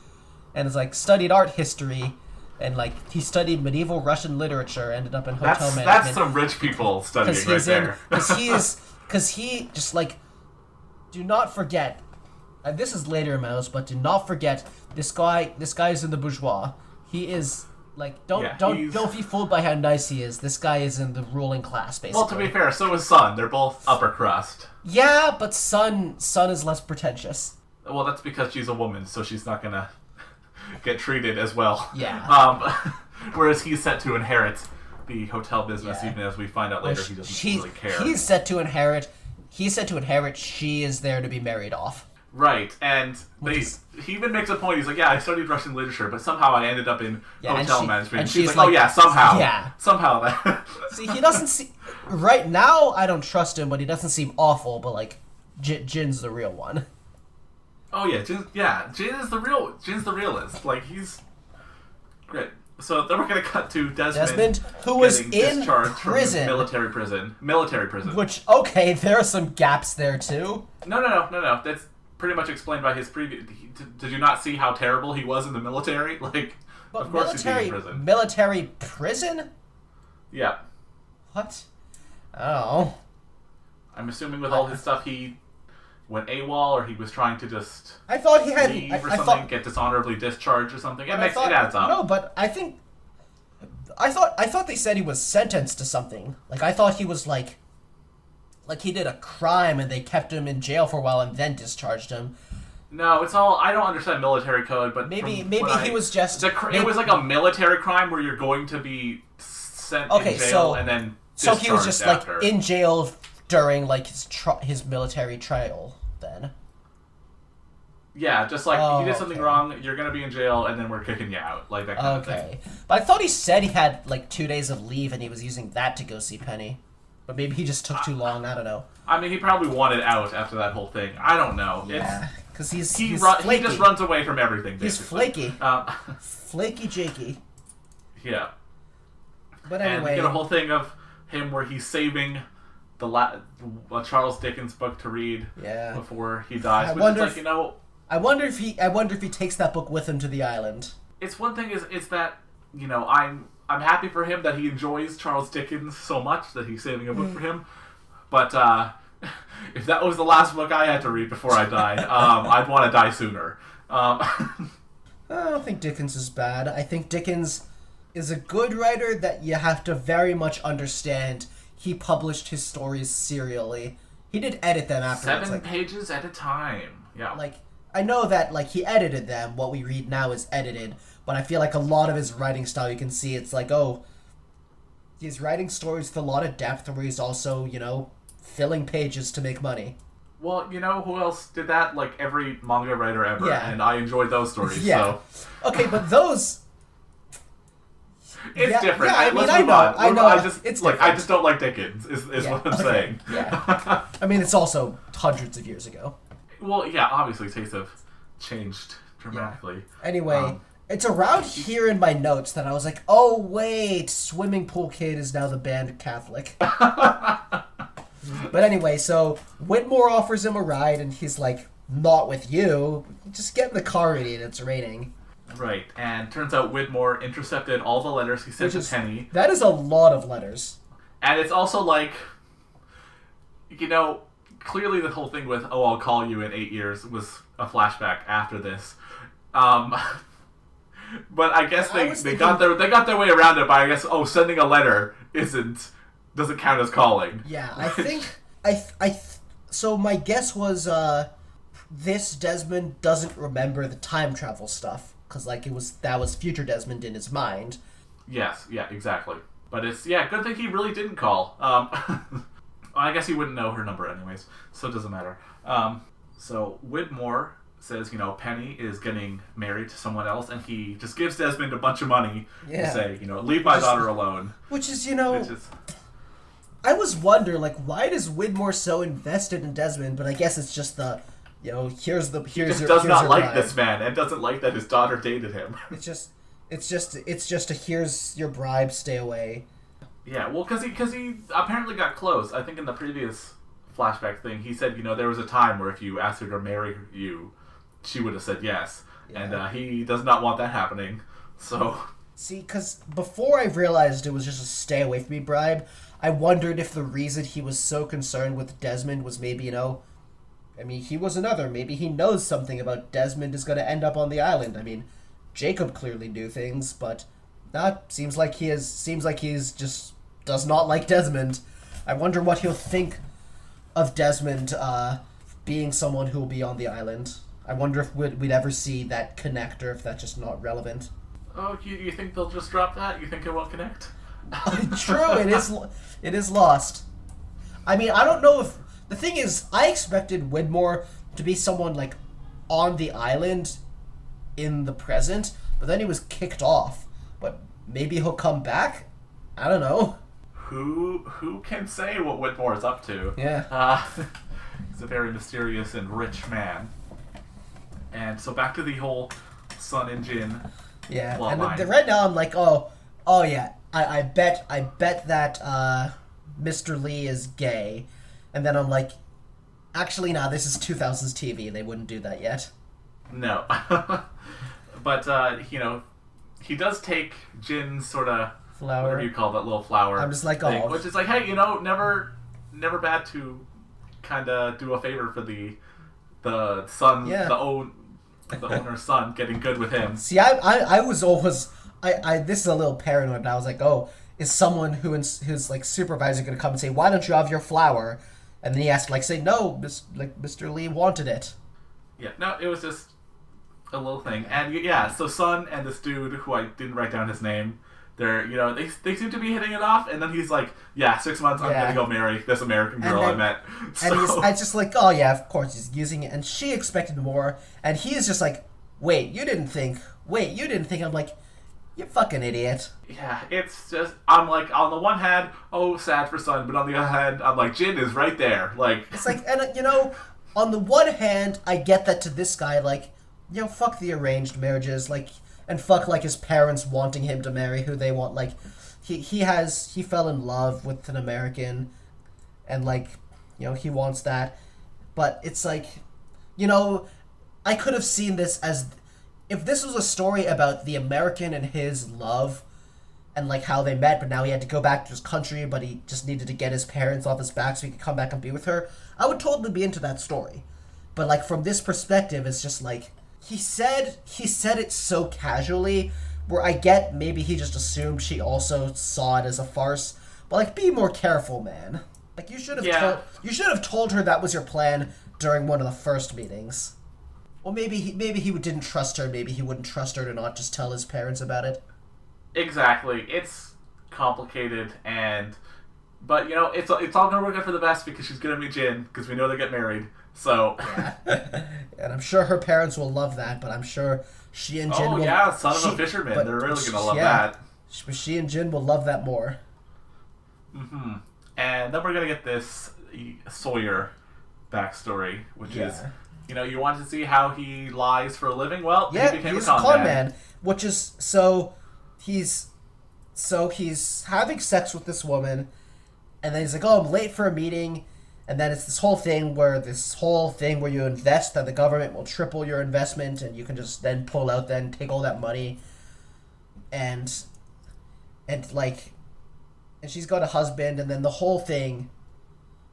And it's like, studied art history. And like, he studied medieval Russian literature, ended up in hotel management. That's some rich people studying right there. Because he just like, do not forget, and this is later in Mouse, but do not forget, this guy is in the bourgeois. He is like, don't be fooled by how nice he is. This guy is in the ruling class, basically. Well, to be fair, so is Sun. They're both upper crust. Yeah, but Sun is less pretentious. Well, that's because she's a woman, so she's not gonna get treated as well. Yeah. Whereas he's set to inherit the hotel business, even as we find out later he doesn't really care. He's set to inherit. She is there to be married off. Right, and he even makes a point. He's like, yeah, I studied Russian literature, but somehow I ended up in hotel management. And she's like, oh yeah, somehow. Yeah. Somehow that. See, he doesn't see... Right now, I don't trust him, but he doesn't seem awful, but like, Jin's the real one. Oh yeah, Jin's the realist. Like, he's great. So then we're gonna cut to Desmond who was in prison. Military prison. Which, okay, there are some gaps there too. No. That's pretty much explained by his previous. Did you not see how terrible he was in the military? Like, but of course he's in prison. Military prison? Yeah. What? Oh. I'm assuming with all his stuff he went AWOL, or he was trying to just leave or something, get dishonorably discharged or something. It adds up. No, but I thought they said he was sentenced to something. Like, I thought he was like he did a crime and they kept him in jail for a while and then discharged him. No, it's all, I don't understand military code, but maybe he was just... It was like a military crime where you're going to be sent in jail and then discharged. So he was just after. Like in jail during like his military trial then. Yeah, just like you did something wrong, you're gonna be in jail, and then we're kicking you out, like that kind of thing. But I thought he said he had like 2 days of leave, and he was using that to go see Penny. But maybe he just took too long. I don't know. I mean, he probably wanted out after that whole thing. I don't know. Yeah, because he just runs away from everything. Basically. He's flaky. Flaky Jakey. Yeah. But anyway, and you get a whole thing of him where he's saving the Charles Dickens book to read before he dies. I wonder if he takes that book with him to the island. It's one thing is that I'm happy for him that he enjoys Charles Dickens so much that he's saving a book for him. But if that was the last book I had to read before I died, I'd want to die sooner. I don't think Dickens is bad. I think Dickens is a good writer that you have to very much understand. He published his stories serially. He did edit them afterwards. 7 pages at a time. Yeah. I know that, he edited them. What we read now is edited. But I feel like a lot of his writing style, you can see it's he's writing stories with a lot of depth where he's also, filling pages to make money. Well, who else did that? Every manga writer ever. Yeah. And I enjoyed those stories. Yeah. So. Okay, but those... It's different. Yeah, I know. I just don't like Dickens, is what I'm saying. Yeah. I mean, it's also hundreds of years ago. Well, yeah, obviously tastes have changed dramatically. Yeah. Anyway, it's around here in my notes that I was like, oh, wait, Swimming Pool Kid is now the band Catholic. But anyway, so Whitmore offers him a ride, and he's like, not with you. Just get in the car, idiot. It's raining. Right, and turns out Whitmore intercepted all the letters he sent to Penny. That is a lot of letters. And it's also clearly the whole thing with, I'll call you in 8 years was a flashback after this. But I guess they got their way around it by, I guess, sending a letter doesn't count as calling. Yeah, I think so my guess was this Desmond doesn't remember the time travel stuff because that was future Desmond in his mind. Yes, yeah, exactly. But it's good thing he really didn't call. I guess he wouldn't know her number anyways, so it doesn't matter. So Whitmore says, Penny is getting married to someone else, and he just gives Desmond a bunch of money to say, leave my daughter alone. Which is, I was wondering, why does Whitmore so invested in Desmond? But I guess it's just he just does not like this man, and doesn't like that his daughter dated him. It's just a here's your bribe, stay away. Yeah, well, because he apparently got close. I think in the previous flashback thing, he said, there was a time where if you asked her to marry you, she would have said yes. Yeah. And he does not want that happening, so... See, because before I realized it was just a stay away from me bribe, I wondered if the reason he was so concerned with Desmond was maybe, he was another. Maybe he knows something about Desmond is going to end up on the island. Jacob clearly knew things, but seems like he's just does not like Desmond. I wonder what he'll think of Desmond being someone who will be on the island. I wonder if we'd ever see that connect, or if that's just not relevant. Oh, you think they'll just drop that? You think it won't connect? True, it is lost. I don't know if... The thing is, I expected Whitmore to be someone, on the island in the present, but then he was kicked off. But maybe he'll come back? I don't know. Who can say what Whitmore is up to? Yeah. He's a very mysterious and rich man. And so back to the whole Sun and Jin. Yeah, and right now I'm like, oh yeah, I bet that Mr. Lee is gay, and then I'm like, actually, nah, this is 2000s TV. They wouldn't do that yet. No, but he does take Jin's sort of flower. Whatever you call that little flower. I'm just like, thing, which is like, hey, never bad to kind of do a favor for the son, yeah. The owner's son, getting good with him. See, I was always... this is a little paranoid, but I was like, is someone who's supervisor going to come and say, why don't you have your flower? And then he has to, say, no, Mr. Lee wanted it. Yeah, no, it was just a little thing. And, yeah, so Sun and this dude, who I didn't write down his name, they're, they seem to be hitting it off, and then he's like, yeah, 6 months, I'm going to go marry this American girl I met. So... And I just like, oh yeah, of course he's using it, and she expected more, and he is just like, wait, you didn't think, I'm like, you fucking idiot. Yeah, it's just, I'm like, on the one hand, sad for Sun, but on the other hand, I'm like, Jin is right there, It's like, and on the one hand, I get that to this guy, fuck the arranged marriages, and fuck, his parents wanting him to marry who they want, he fell in love with an American, and, he wants that, but it's I could have seen this as if this was a story about the American and his love, and like how they met, but now he had to go back to his country, but he just needed to get his parents off his back so he could come back and be with her, I would totally be into that story. But like from this perspective, it's just like he said it so casually, where I get maybe he just assumed she also saw it as a farce. But like, be more careful, man. Like you should have told her that was your plan during one of the first meetings. Well, maybe he didn't trust her. Maybe he wouldn't trust her to not just tell his parents about it. Exactly. It's complicated, but you know, it's all gonna work out for the best because she's gonna meet Jin because we know they get married. So. Yeah. And I'm sure her parents will love that, but I'm sure she and Jin will. Oh yeah, son of a fisherman. They're really gonna love that. She and Jin will love that more. Mm-hmm. And then we're gonna get this Sawyer backstory, which is, you know, you want to see how he lies for a living. Well, yeah, he became he's a con man, which is so he's having sex with this woman, and then he's like, "Oh, I'm late for a meeting," and then it's this whole thing where you invest, and the government will triple your investment, and you can just then pull out, then take all that money, and she's got a husband, and then the whole thing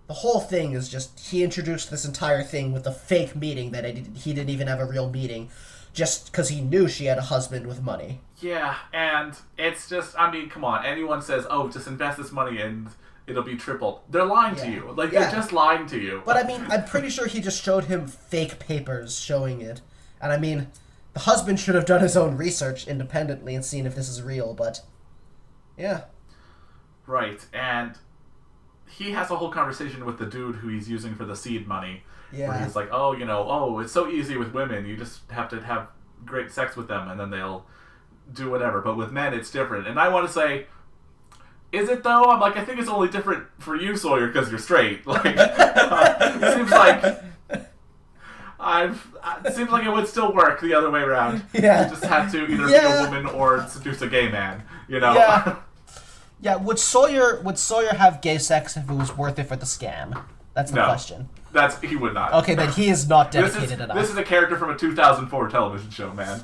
is just he introduced this entire thing with a fake meeting that he didn't even have a real meeting, just because he knew she had a husband with money. Yeah, and it's just, I mean, come on, anyone says, oh, just invest this money and it'll be tripled. They're lying to you. Like, they're just lying to you. But I mean, I'm pretty sure he just showed him fake papers showing it. And I mean, the husband should have done his own research independently and seen if this is real, but yeah. Right, and he has a whole conversation with the dude who he's using for the seed money. Yeah. Where he's like, oh, you know, it's so easy with women. You just have to have great sex with them and then they'll do whatever. But with men, it's different. And I want to say, is it though? I'm like, I think it's only different for you, Sawyer, because you're straight. Like, it seems like it seems like it would still work the other way around. Yeah. You just have to either be a woman or seduce a gay man. You know. Yeah. Yeah. Would Sawyer have gay sex if it was worth it for the scam? That's the question. He would not. Okay, then he is not dedicated enough. This is a character from a 2004 television show, man.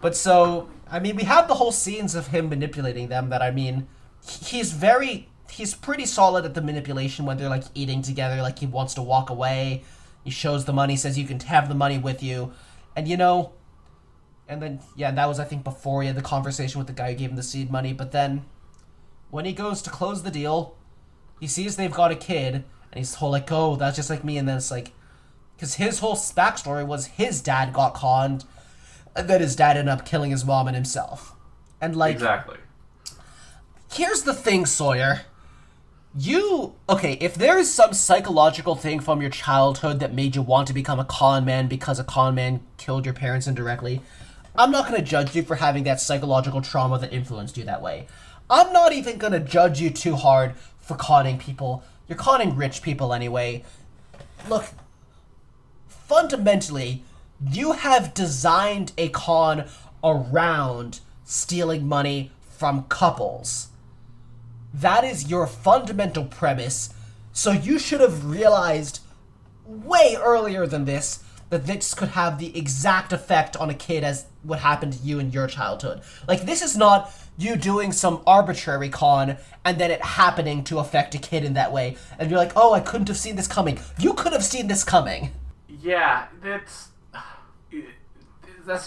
But so, I mean, we have the whole scenes of him manipulating them that, I mean, he's pretty solid at the manipulation when they're, like, eating together, like, he wants to walk away. He shows the money, says you can have the money with you. And, you know, and then, yeah, that was, I think, before he had the conversation with the guy who gave him the seed money. But then, when he goes to close the deal, he sees they've got a kid, and he's whole like, oh, that's just like me. And then it's like, because his whole backstory was his dad got conned, and then his dad ended up killing his mom and himself. And like, exactly. Here's the thing, Sawyer. If there is some psychological thing from your childhood that made you want to become a con man because a con man killed your parents indirectly, I'm not going to judge you for having that psychological trauma that influenced you that way. I'm not even going to judge you too hard for conning people. You're conning rich people anyway. Look, fundamentally, you have designed a con around stealing money from couples. That is your fundamental premise, so you should have realized way earlier than this that this could have the exact effect on a kid as what happened to you in your childhood. Like, this is not you doing some arbitrary con and then it happening to affect a kid in that way. And you're like, oh, I couldn't have seen this coming. You could have seen this coming. Yeah, that's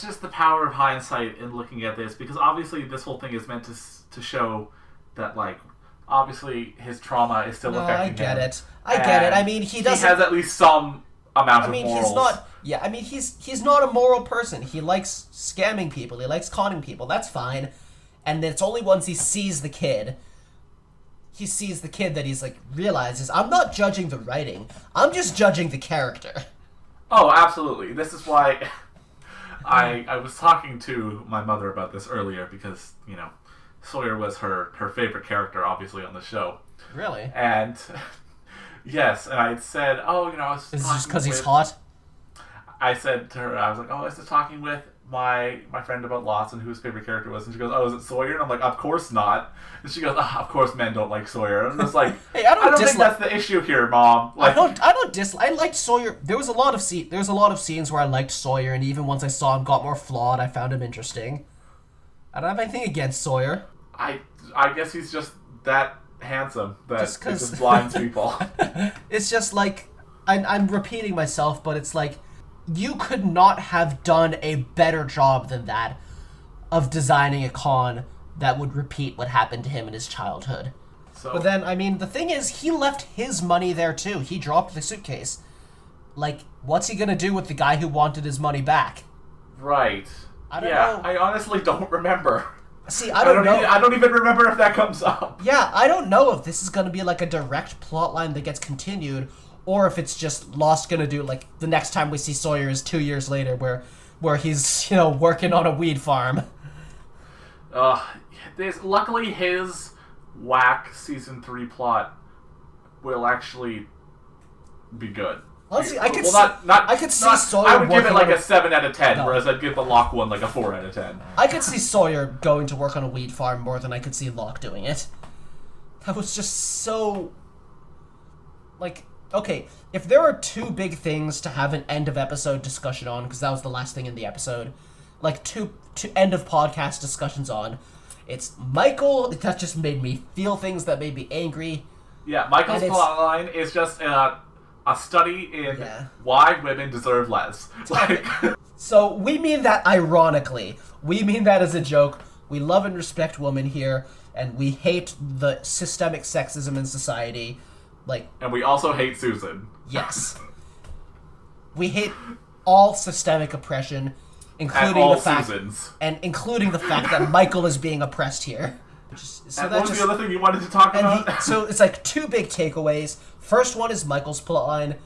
just the power of hindsight in looking at this, because obviously this whole thing is meant to show that, like, obviously his trauma is still affecting him. I get it. I mean, he doesn't... He has at least some amount of morals. He's not a moral person. He likes scamming people. He likes conning people. That's fine. And it's only once he sees the kid that he's like, realizes, I'm not judging the writing. I'm just judging the character. Oh, absolutely. This is why I was talking to my mother about this earlier, because, you know, Sawyer was her favorite character, obviously, on the show. Really? And, yes, and I said, oh, you know, I was Is it just because he's hot? I said to her, I was like, oh, I was just talking with my friend about Lost and who his favorite character was, and she goes, oh, is it Sawyer? And I'm like, of course not. And she goes, oh, of course men don't like Sawyer. And I'm just like, hey, I don't think that's the issue here, Mom. Like, I liked Sawyer. There was a lot of scenes where I liked Sawyer, and even once I saw him got more flawed, I found him interesting. I don't have anything against Sawyer. I guess he's just that handsome that it just blinds people. It's just like, I'm repeating myself, but it's like, you could not have done a better job than that of designing a con that would repeat what happened to him in his childhood. But then, I mean, the thing is, he left his money there too. He dropped the suitcase. Like, what's he gonna do with the guy who wanted his money back? Right. I don't know. I honestly don't remember. See, I don't know. I don't even remember if that comes up. Yeah, I don't know if this is gonna be like a direct plot line that gets continued, or if it's just Lost gonna do, like, the next time we see Sawyer is 2 years later, where he's, working on a weed farm. Luckily his whack season 3 plot will actually be good. Honestly, I could see Sawyer. I would give it like a 7 out of 10, whereas I'd give the Locke one like a 4 out of 10. I could see Sawyer going to work on a weed farm more than I could see Locke doing it. That was just so... Like, okay, if there are 2 big things to have an end-of-episode discussion on, because that was the last thing in the episode, like, two end-of-podcast discussions on, it's Michael, that just made me feel things that made me angry. Yeah, Michael's plotline is just a study in why women deserve less. Like, so we mean that ironically. We mean that as a joke. We love and respect women here, and we hate the systemic sexism in society. Like, and we also hate Susan. Yes. We hate all systemic oppression, including all the fact Susans. And including the fact that Michael is being oppressed here. So what was the other thing you wanted to talk about? So it's like 2 big takeaways. First one is Michael's plotline.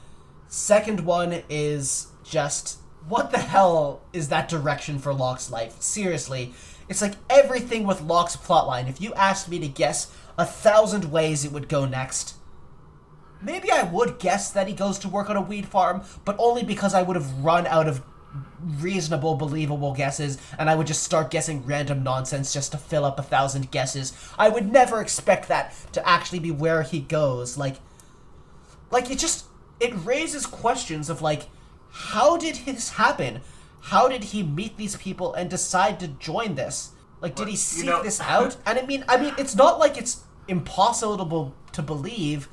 Second one is just, what the hell is that direction for Locke's life? Seriously. It's like everything with Locke's plotline. If you asked me to guess 1,000 ways it would go next, maybe I would guess that he goes to work on a weed farm, but only because I would have run out of reasonable, believable guesses, and I would just start guessing random nonsense just to fill up 1,000 guesses. I would never expect that to actually be where he goes. Like it raises questions of, like, how did this happen? How did he meet these people and decide to join this? Like, did he seek this out? And I mean, it's not like it's impossible to believe.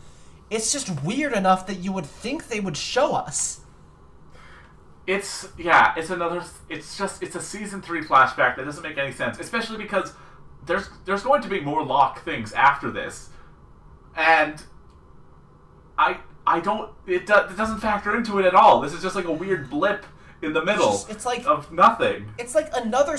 It's just weird enough that you would think they would show us. It's a season 3 flashback that doesn't make any sense, especially because there's going to be more Locke things after this, and it doesn't factor into it at all. This is just like a weird blip in the middle. It's like of nothing. It's like another.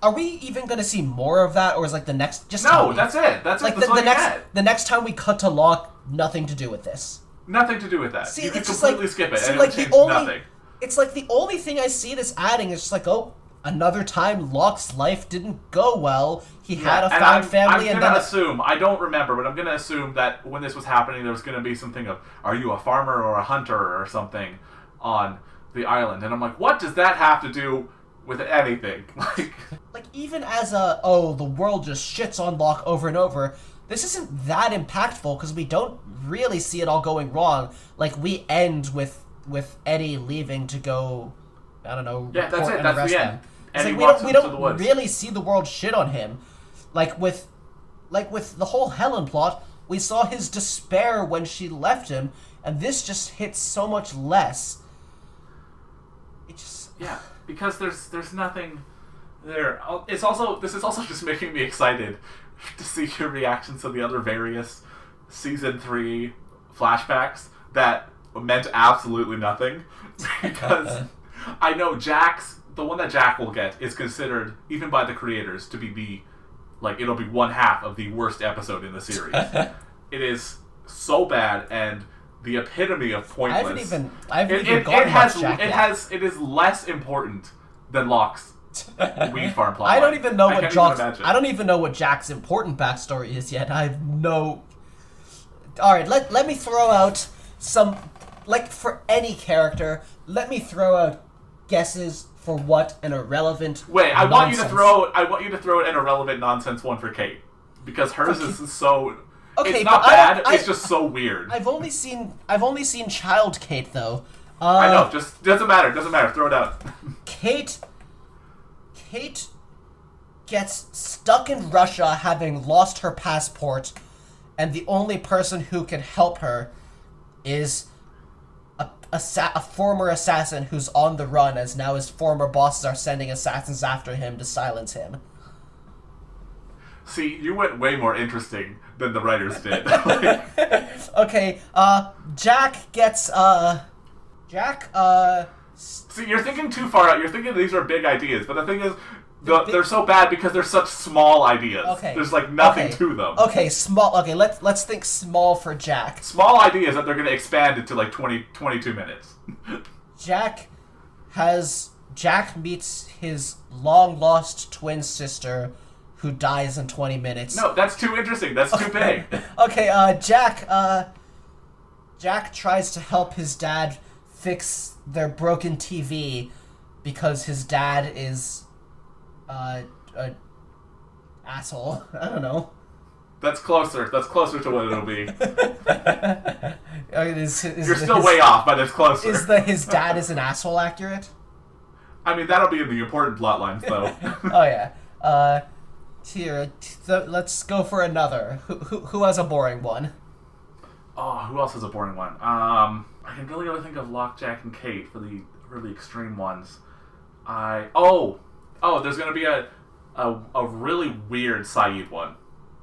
Are we even going to see more of that, or is like the next? Just no, that's it. That's like it. The next time we cut to Locke, nothing to do with this. Nothing to do with that. See, you can it's completely skip it, so and like it would change nothing. It's like the only thing I see this adding is just like, oh, another time Locke's life didn't go well. He had a found family, and then I don't remember, but I'm gonna assume that when this was happening, there was gonna be something of, are you a farmer or a hunter or something on the island? And I'm like, what does that have to do with anything? Like even as the world just shits on Locke over and over, this isn't that impactful because we don't really see it all going wrong. Like, we end with Eddie leaving to go, I don't know, yeah, that's it. That's the end. It's like we don't really see the world shit on him. Like with the whole Helen plot, we saw his despair when she left him, and this just hits so much less. It just because there's nothing there. This is also just making me excited to see your reactions to the other various season 3 flashbacks that meant absolutely nothing, because I know the one that Jack will get is considered, even by the creators, to be it'll be one half of the worst episode in the series. It is so bad and the epitome of pointless. I haven't even gone much Jack yet. It is less important than Locke's weed farm plot. I don't even know what Jack's important backstory is yet. I have no. All right, let me throw out some, like, for any character. Let me throw out guesses for what an irrelevant Wait, I want you to throw an irrelevant nonsense one for Kate. Because hers is so... Okay, it's not bad, it's just so weird. I've only seen Child Kate, though. I know, just doesn't matter, throw it out. Kate gets stuck in Russia having lost her passport, and the only person who can help her is a former assassin who's on the run, as now his former bosses are sending assassins after him to silence him. See, you went way more interesting than the writers did. Okay, Jack gets, See, you're thinking too far out. You're thinking these are big ideas, but the thing is, they're so bad because they're such small ideas. Okay. There's, like, nothing to them. Okay, small. Okay, let's think small for Jack. Small ideas that they're going to expand into, like, 22 minutes. Jack meets his long-lost twin sister, who dies in 20 minutes. No, that's too interesting. That's too big. Okay, Jack tries to help his dad fix their broken TV because his dad is an asshole. I don't know. That's closer. That's closer to what it'll be. You're still his, way off, but it's closer. Is his dad is an asshole accurate? I mean, that'll be in the important plot lines, though. Oh yeah. Here, let's go for another. Who has a boring one? Oh, who else has a boring one? I can really only think of Locke, Jack, and Kate for the really extreme ones. There's gonna be a really weird Saeed one.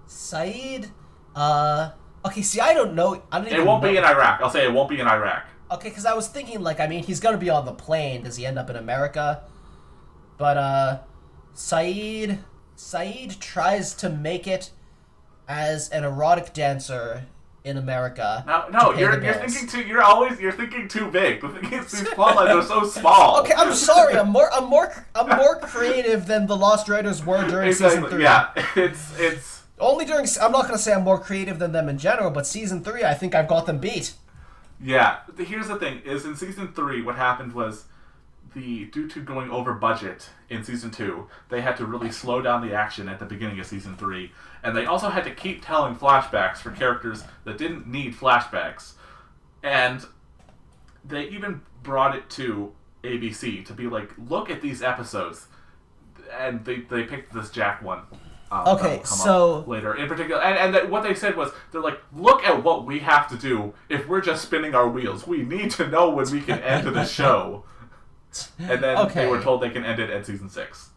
Saeed? Okay, see, I don't know. It won't be in Iraq. I'll say it won't be in Iraq. Okay, because I was thinking, like, I mean, he's gonna be on the plane. Does he end up in America? But, Saeed tries to make it as an erotic dancer in America. No, you're thinking too big. The thing is, these plotlines are so small. Okay, I'm sorry. I'm more creative than the Lost Writers were during season 3. Yeah, it's only during. I'm not gonna say I'm more creative than them in general, but season 3, I think I've got them beat. Yeah, here's the thing: is in season 3, what happened was, due to going over budget in season 2, they had to really slow down the action at the beginning of season 3, and they also had to keep telling flashbacks for characters that didn't need flashbacks, and they even brought it to ABC to be like, look at these episodes, and they picked this Jack one. Okay, so later in particular, and what they said was, they're like, look at what we have to do if we're just spinning our wheels. We need to know when we can end the show. And then they were told they can end it at season 6.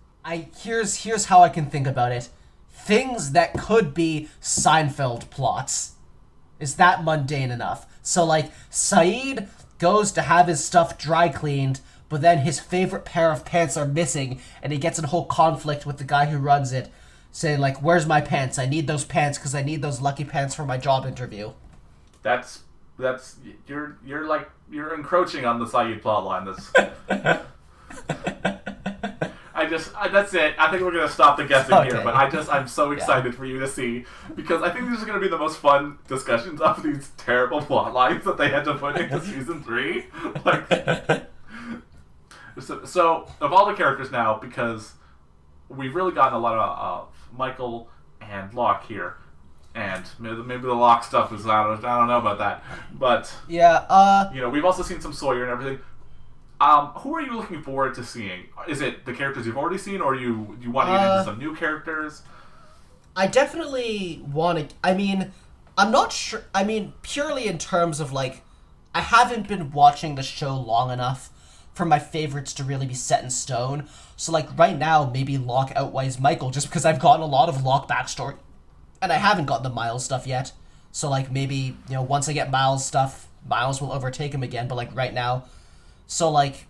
Here's how I can think about it. Things that could be Seinfeld plots. Is that mundane enough? So, like, Saeed goes to have his stuff dry cleaned, but then his favorite pair of pants are missing, and he gets in a whole conflict with the guy who runs it, saying, like, where's my pants? I need those pants because I need those lucky pants for my job interview. You're encroaching on the Saeed plotline. That's it. I think we're gonna stop the guessing here. But I'm so excited for you to see, because I think these are gonna be the most fun discussions of these terrible plot lines that they had to put into season 3. So of all the characters now, because we've really gotten a lot of Michael and Locke here. And maybe the Locke stuff is I don't know about that, but yeah, we've also seen some Sawyer and everything. Who are you looking forward to seeing? Is it the characters you've already seen, or you want to get into some new characters? I definitely want to. I mean, I'm not sure. I mean, purely in terms of, like, I haven't been watching the show long enough for my favorites to really be set in stone. So, like, right now, maybe Locke outweighs Michael, just because I've gotten a lot of Locke backstory. And I haven't gotten the Miles stuff yet. So, like, maybe, once I get Miles stuff, Miles will overtake him again. But, like, right now. So, like,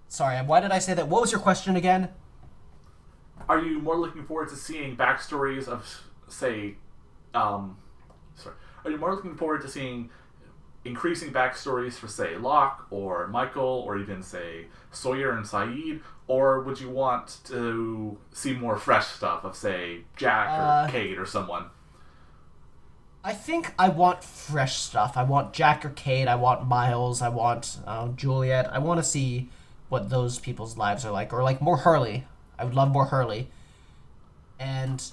sorry, why did I say that? What was your question again? Are you more looking forward to seeing backstories of, say, are you more looking forward to seeing increasing backstories for, say, Locke or Michael or even, say, Sawyer and Saeed? Or would you want to see more fresh stuff of, say, Jack or Kate or someone? I think I want fresh stuff. I want Jack or Kate. I want Miles. I want Juliet. I want to see what those people's lives are like, or like more Hurley. I would love more Hurley. And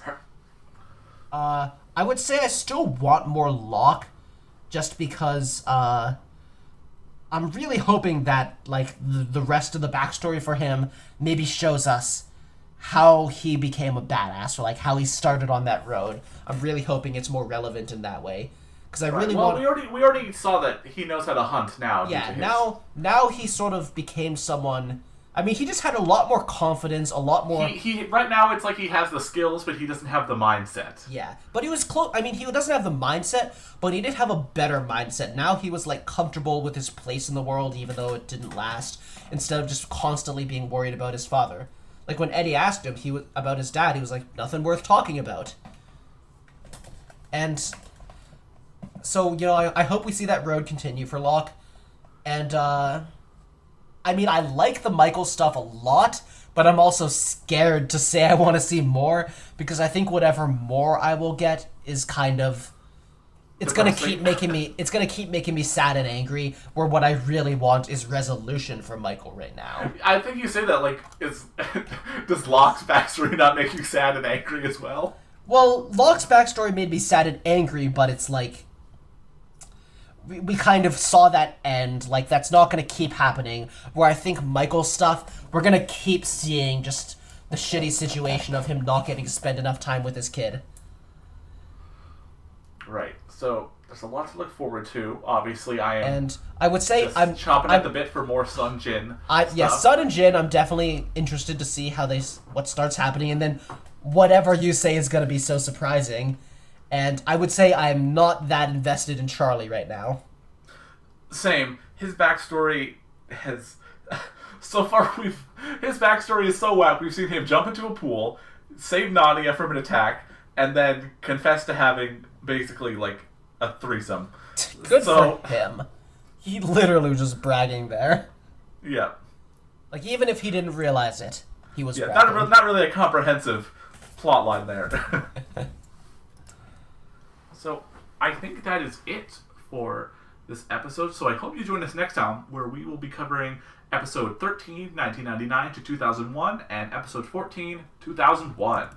I would say I still want more Locke, just because I'm really hoping that like the rest of the backstory for him maybe shows us how he became a badass, or like how he started on that road. I'm really hoping it's more relevant in that way, because I really want. We already saw that he knows how to hunt now. Yeah, now he sort of became someone. I mean, he just had a lot more confidence, a lot more. He right now it's like he has the skills, but he doesn't have the mindset. Yeah, but he was close. I mean, he doesn't have the mindset, but he did have a better mindset. Now he was like comfortable with his place in the world, even though it didn't last. Instead of just constantly being worried about his father. Like when Eddie asked him about his dad, he was like, nothing worth talking about. And so, you know, I hope we see that road continue for Locke. And, I mean, I like the Michael stuff a lot, but I'm also scared to say I want to see more, because I think whatever more I will get is kind of... It's gonna keep making me sad and angry, where what I really want is resolution for Michael right now. I think you say that like does Locke's backstory not make you sad and angry as well? Well, Locke's backstory made me sad and angry, but it's like we kind of saw that end. Like that's not gonna keep happening. Where I think Michael's stuff, we're gonna keep seeing just the shitty situation of him not getting to spend enough time with his kid. Right. So there's a lot to look forward to. Obviously, I am. And I would say I'm chomping at the bit for more Sun Jin. Sun and Jin. I'm definitely interested to see what starts happening, and then whatever you say is going to be so surprising. And I would say I'm not that invested in Charlie right now. Same. His backstory has so far his backstory is so whack. We've seen him jump into a pool, save Nadia from an attack, and then confess to having basically like a threesome. Good for him. He literally was just bragging there. Yeah. Like even if he didn't realize it, he was bragging. Not really a comprehensive plot line there. So I think that is it for this episode. So I hope you join us next time, where we will be covering episode 13, 1999 to 2001, and episode 14, 2001.